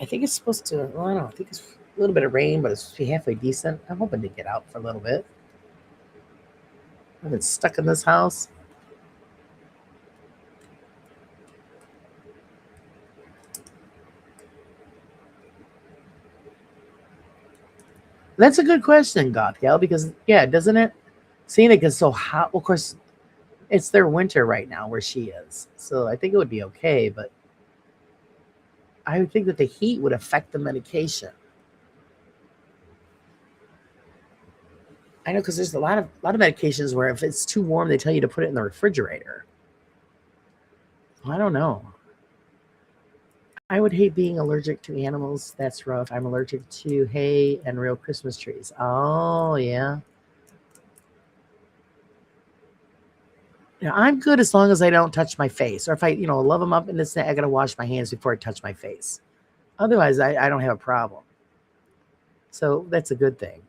I think it's supposed to, well, I don't know, I think it's a little bit of rain, but it's supposed to be halfway decent. I'm hoping to get out for a little bit. I've been stuck in this house. That's a good question, Goth Gal, because, yeah, doesn't it? Seeing it gets so hot, well, of course, it's their winter right now where she is. So I think it would be okay, but I would think that the heat would affect the medication. I know because there's a lot of medications where if it's too warm, they tell you to put it in the refrigerator. I don't know. I would hate being allergic to animals. That's rough. I'm allergic to hay and real Christmas trees. Oh yeah. Yeah, I'm good as long as I don't touch my face, or if I love them up in this, I gotta wash my hands before I touch my face. Otherwise, I don't have a problem. So that's a good thing.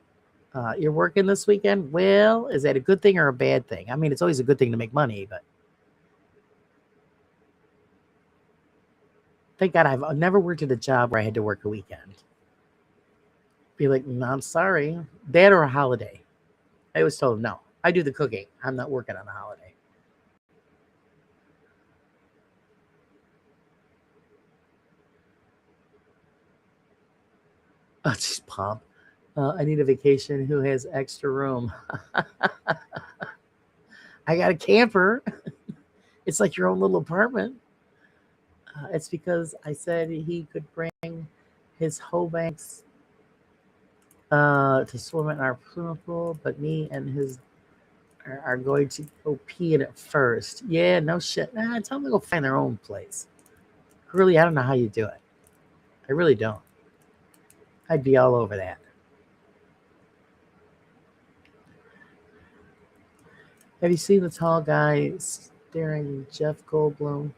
You're working this weekend. Well, is that a good thing or a bad thing? I mean, it's always a good thing to make money, but thank God I've never worked at a job where I had to work a weekend. Be like, no, I'm sorry, that or a holiday. I always told them no. I do the cooking. I'm not working on a holiday. Oh, jeez, Pomp. I need a vacation. Who has extra room? I got a camper. It's like your own little apartment. It's because I said he could bring his Hobanks to swim in our swimming pool, but me and his are going to go pee in it first. Yeah, no shit. Nah, tell them to go find their own place. Really, I don't know how you do it. I really don't. I'd be all over that. Have you seen the tall guy staring Jeff Goldblum?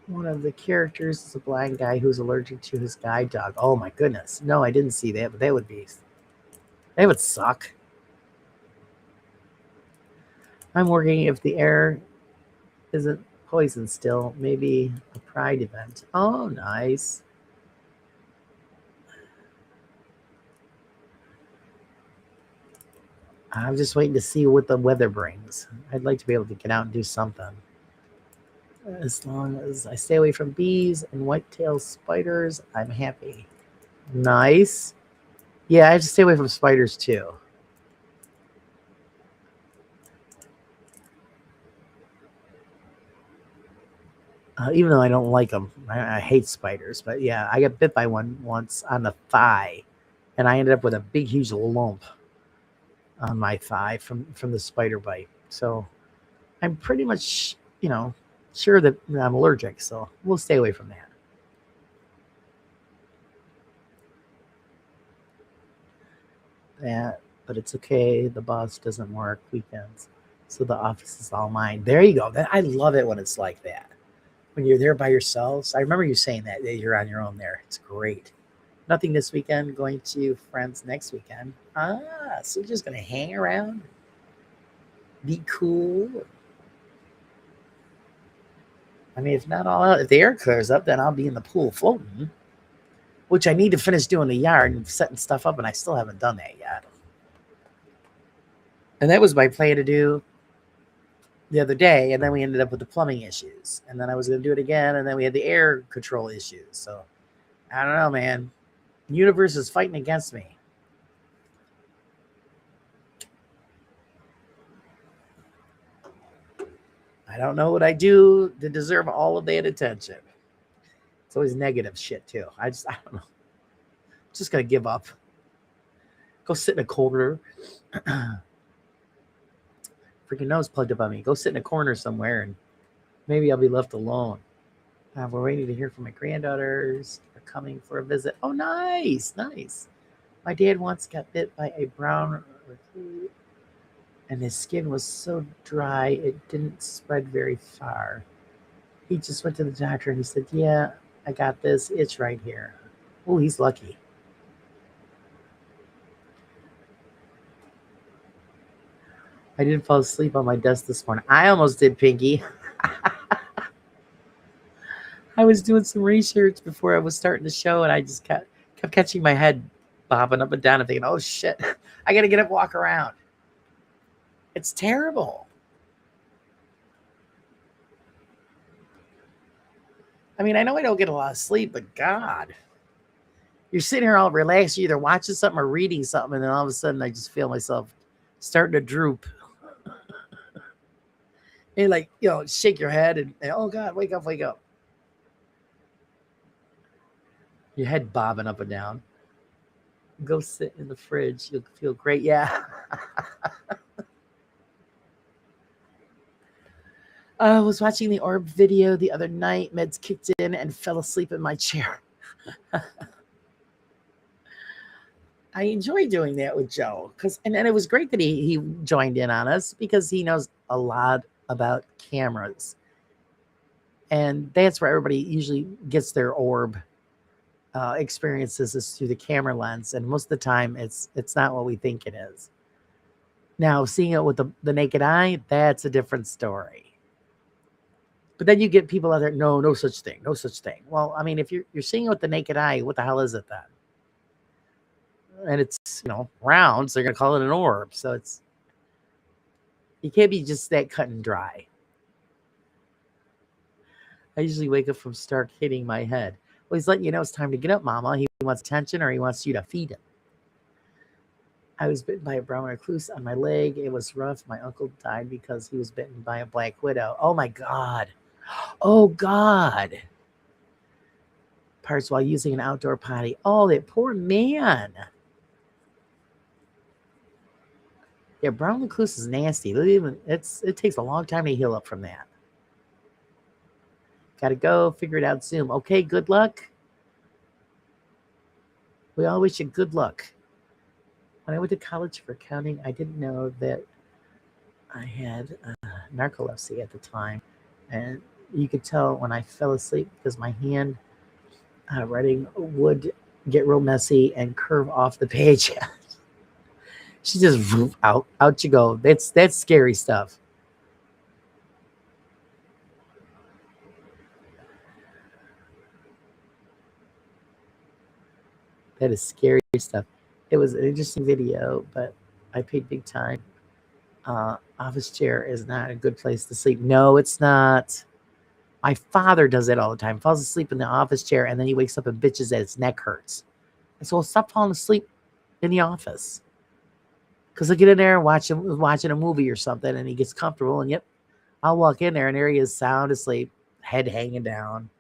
One of the characters is a blind guy who's allergic to his guide dog. Oh my goodness. No, I didn't see that, but that would suck. I'm working if the air isn't poison still. Maybe a pride event. Oh, nice. I'm just waiting to see what the weather brings. I'd like to be able to get out and do something. As long as I stay away from bees and white-tailed spiders, I'm happy. Nice. Yeah, I have to stay away from spiders too. Even though I don't like them, I hate spiders. But yeah, I got bit by one once on the thigh. and I ended up with a big, huge lump on my thigh from the spider bite. So I'm pretty much, sure that I'm allergic. So we'll stay away from that. That, but it's okay. The boss doesn't work weekends, so the office is all mine. There you go. I love it when it's like that. When you're there by yourselves. I remember you saying that you're on your own there. It's great. Nothing this weekend. Going to friends next weekend. Ah, so you're just gonna hang around, be cool. I mean, if not all out, if the air clears up, then I'll be in the pool floating. Which I need to finish doing the yard and setting stuff up, and I still haven't done that yet. And that was my plan to do the other day, and then we ended up with the plumbing issues. And then I was going to do it again, and then we had the air control issues. So I don't know, man. The universe is fighting against me. I don't know what I do to deserve all of that attention. It's always negative shit too. I don't know. Just gonna give up. Go sit in a corner. Freaking nose plugged up on me. Go sit in a corner somewhere, and maybe I'll be left alone. We're waiting to hear from my granddaughters. They're coming for a visit. Oh, nice, nice. My dad once got bit by a brown recruit, and his skin was so dry it didn't spread very far. He just went to the doctor and he said, "Yeah, I got this itch right here." Oh, he's lucky. I didn't fall asleep on my desk this morning. I almost did, Pinky. I was doing some research before I was starting the show, and I just kept catching my head bobbing up and down and thinking, "Oh shit, I gotta get up, and walk around." It's terrible. I mean, I know I don't get a lot of sleep, but God, you're sitting here all relaxed, you're either watching something or reading something, and then all of a sudden I just feel myself starting to droop. And like, shake your head and oh God, wake up, wake up. Your head bobbing up and down. Go sit in the fridge. You'll feel great. Yeah. I was watching the Orb video the other night. Meds kicked in and fell asleep in my chair. I enjoy doing that with Joe and it was great that he joined in on us because he knows a lot about cameras. And that's where everybody usually gets their Orb experiences is through the camera lens. And most of the time it's not what we think it is. Now, seeing it with the naked eye, that's a different story. But then you get people out there, no such thing, no such thing. Well, I mean, if you're seeing it with the naked eye, what the hell is it then? And it's, round, so they're going to call it an orb. So you can't be just that cut and dry. I usually wake up from Stark hitting my head. Well, he's letting you know it's time to get up, Mama. He wants attention or he wants you to feed him. I was bitten by a brown recluse on my leg. It was rough. My uncle died because he was bitten by a black widow. Oh, my God. Oh, God. Parts while using an outdoor potty. Oh, that poor man. Yeah, brown recluse is nasty. It takes a long time to heal up from that. Gotta go. Figure it out soon. Okay, good luck. We all wish you good luck. When I went to college for accounting, I didn't know that I had narcolepsy at the time. And you could tell when I fell asleep because my hand writing would get real messy and curve off the page. She just out you go. That's scary stuff. That is scary stuff. It was an interesting video, but I paid big time. Office chair is not a good place to sleep. No, it's not. My father does it all the time. Falls asleep in the office chair, and then he wakes up and bitches that his neck hurts. I said, well, stop falling asleep in the office. Because he'll get in there and watching a movie or something, and he gets comfortable, and yep, I'll walk in there, and there he is, sound asleep, head hanging down.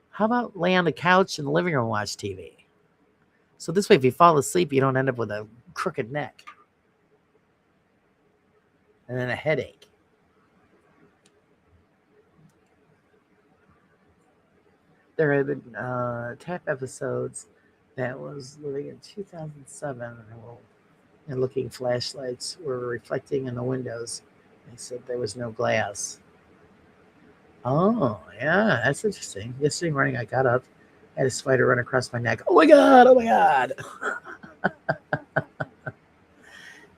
How about lay on the couch in the living room and watch TV? So this way, if you fall asleep, you don't end up with a crooked neck and then a headache. There have been tap episodes that was living in 2007 and looking flashlights were reflecting in the windows. They said there was no glass. Oh, yeah, that's interesting. Yesterday morning, I got up, had a spider run across my neck. Oh my God, oh my God.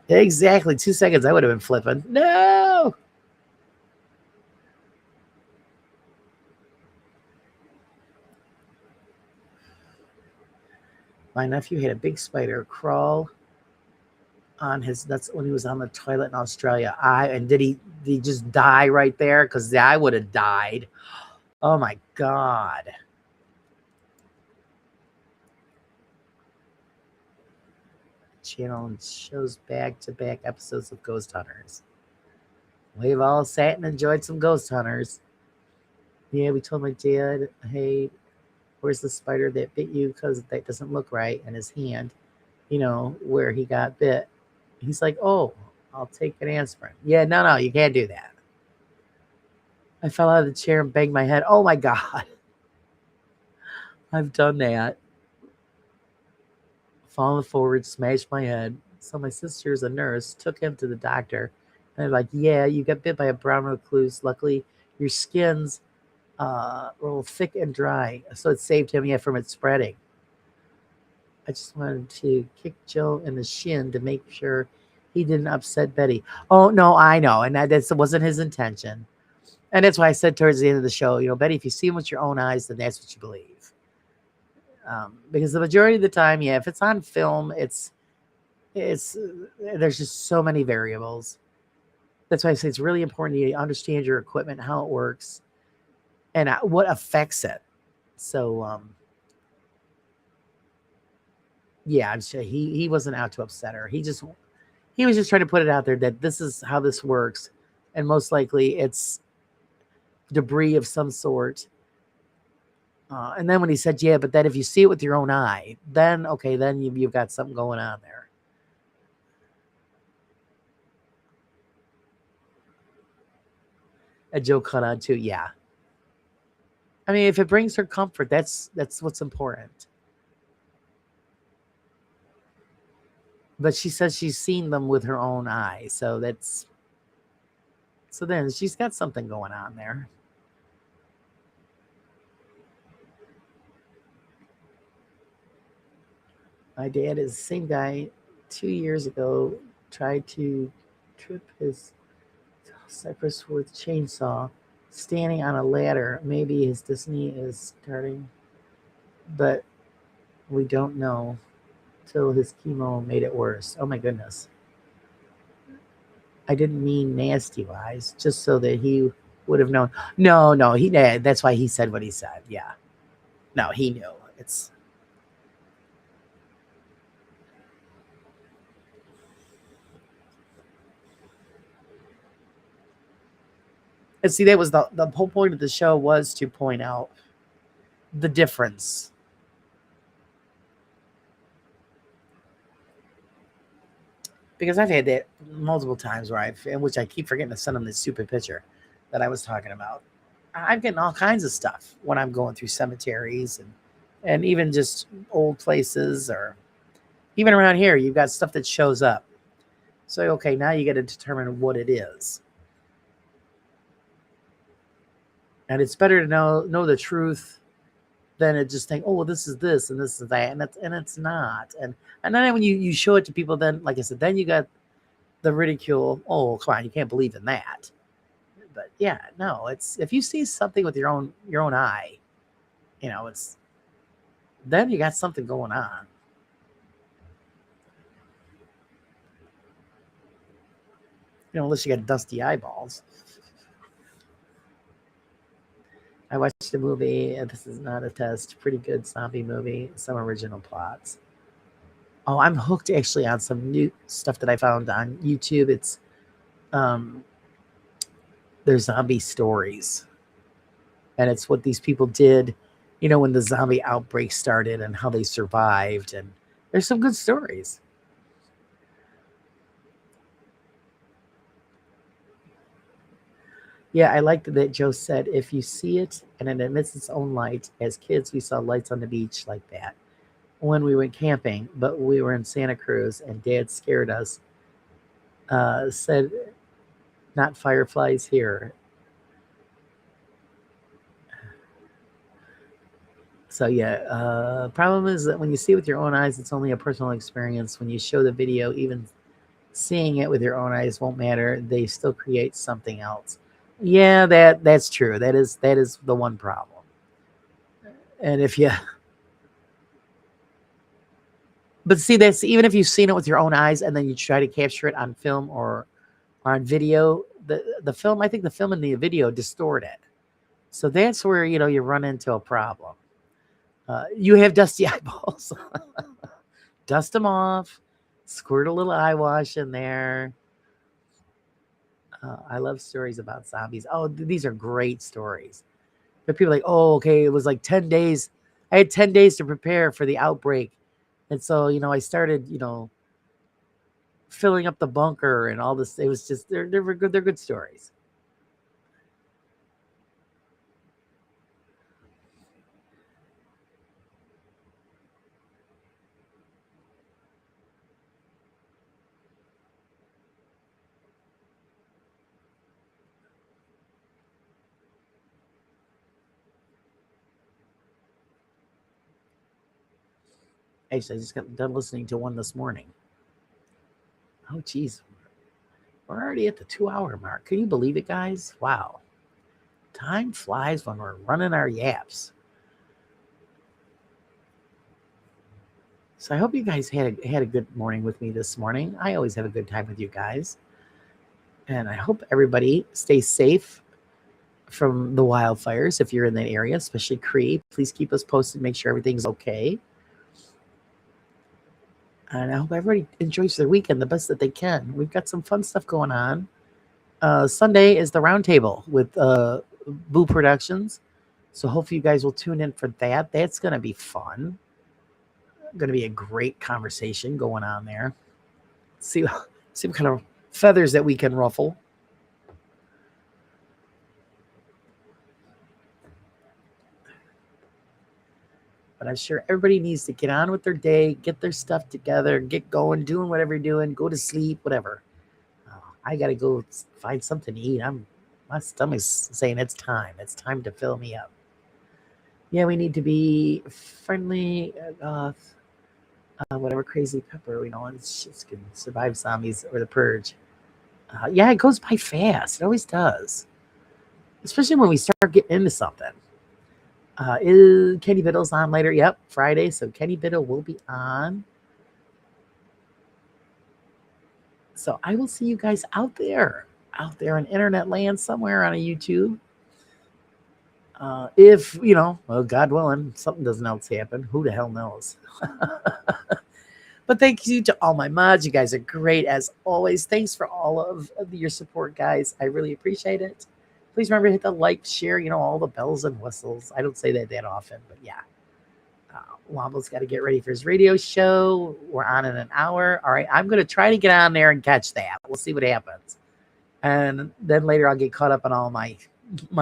Exactly 2 seconds, I would have been flipping. No. My nephew had a big spider crawl on his nuts when he was on the toilet in Australia. Did he just die right there? Because I would have died. Oh my God. Channel shows back-to-back episodes of Ghost Hunters. We've all sat and enjoyed some Ghost Hunters. Yeah, we told my dad, hey, where's the spider that bit you? Because that doesn't look right. And his hand, where he got bit. He's like, oh, I'll take an aspirin. Yeah, no, you can't do that. I fell out of the chair and banged my head. Oh my God. I've done that. Fallen forward, smashed my head. So my sister's a nurse, took him to the doctor. And they're like, yeah, you got bit by a brown recluse. Luckily, your skin's a little thick and dry. So it saved him, from it spreading. I just wanted to kick Joe in the shin to make sure he didn't upset Betty. Oh, no, I know. And that wasn't his intention. And that's why I said towards the end of the show, Betty, if you see him with your own eyes, then that's what you believe. Because the majority of the time, if it's on film, it's there's just so many variables. That's why I say it's really important to understand your equipment, how it works, and what affects it. So, yeah, I'm sure he wasn't out to upset her. He was just trying to put it out there that this is how this works, and most likely it's debris of some sort. And then when he said, yeah, but then if you see it with your own eye, then, okay, then you've got something going on there. And Joe caught on too, yeah. I mean, if it brings her comfort, that's what's important. But she says she's seen them with her own eye, so then she's got something going on there. My dad is the same guy 2 years ago, tried to trip his cypress with chainsaw, standing on a ladder. Maybe his destiny is starting, but we don't know till his chemo made it worse. Oh my goodness. I didn't mean nasty wise, just so that he would have known. No, that's why he said what he said. Yeah. No, he knew. It's and see, that was the whole point of the show, was to point out the difference. Because I've had that multiple times in which I keep forgetting to send them this stupid picture that I was talking about. I'm getting all kinds of stuff when I'm going through cemeteries and even just old places, or even around here, you've got stuff that shows up. So, okay, now you got to determine what it is. And it's better to know the truth than to just think, oh, well, this is this and this is that, and it's not. And then when you show it to people, then, like I said, then you got the ridicule. Oh, come on, you can't believe in that. But yeah, no, it's if you see something with your own eye, it's then you got something going on. Unless you got dusty eyeballs. I watched a movie, and this is not a test, pretty good zombie movie, some original plots. Oh, I'm hooked actually on some new stuff that I found on YouTube. It's there's zombie stories. And it's what these people did, when the zombie outbreak started and how they survived. And There's some good stories. Yeah, I liked that Joe said, if you see it and it emits its own light, as kids, we saw lights on the beach like that when we went camping, but we were in Santa Cruz and Dad scared us, said, not fireflies here. So, yeah, problem is that when you see it with your own eyes, it's only a personal experience. When you show the video, even seeing it with your own eyes won't matter. They still create something else. Yeah, that's true. That is the one problem. And if you but see, that's even if you've seen it with your own eyes and then you try to capture it on film or on video, the film, I think the film and the video distort it. So that's where you run into a problem. You have dusty eyeballs. Dust them off. Squirt a little eye wash in there. I love stories about zombies. Oh, these are great stories. But people are like, oh, okay, it was like 10 days. I had 10 days to prepare for the outbreak. And so, I started, filling up the bunker and all this. It was just they're good stories. Actually, I just got done listening to one this morning. Oh, geez, we're already at the 2 hour mark. Can you believe it, guys? Wow, time flies when we're running our yaps. So I hope you guys had a good morning with me this morning. I always have a good time with you guys, and I hope everybody stays safe from the wildfires if you're in that area, especially Cree. Please keep us posted. Make sure everything's okay. And I hope everybody enjoys their weekend the best that they can. We've got some fun stuff going on. Sunday is the roundtable with Boo Productions. So hopefully you guys will tune in for that. That's going to be fun. Going to be a great conversation going on there. See what kind of feathers that we can ruffle. But I'm sure everybody needs to get on with their day, get their stuff together, get going, doing whatever you're doing, go to sleep, whatever. I got to go find something to eat. My stomach's saying it's time. It's time to fill me up. Yeah, we need to be friendly. Whatever crazy pepper we know, it's can survive zombies or the purge. Yeah, it goes by fast. It always does, especially when we start getting into something. Is Kenny Biddle's on later? Yep, Friday. So Kenny Biddle will be on. So I will see you guys out there in internet land somewhere on a YouTube. If well, God willing, something doesn't else happen. Who the hell knows? But thank you to all my mods. You guys are great as always. Thanks for all of your support, guys. I really appreciate it. Please remember to hit the like, share, all the bells and whistles. I don't say that often, but yeah. Womble's got to get ready for his radio show. We're on in an hour. All right, I'm going to try to get on there and catch that. We'll see what happens. And then later I'll get caught up on all my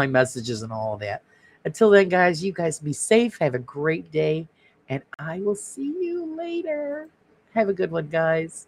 messages and all of that. Until then, guys, you guys be safe. Have a great day. And I will see you later. Have a good one, guys.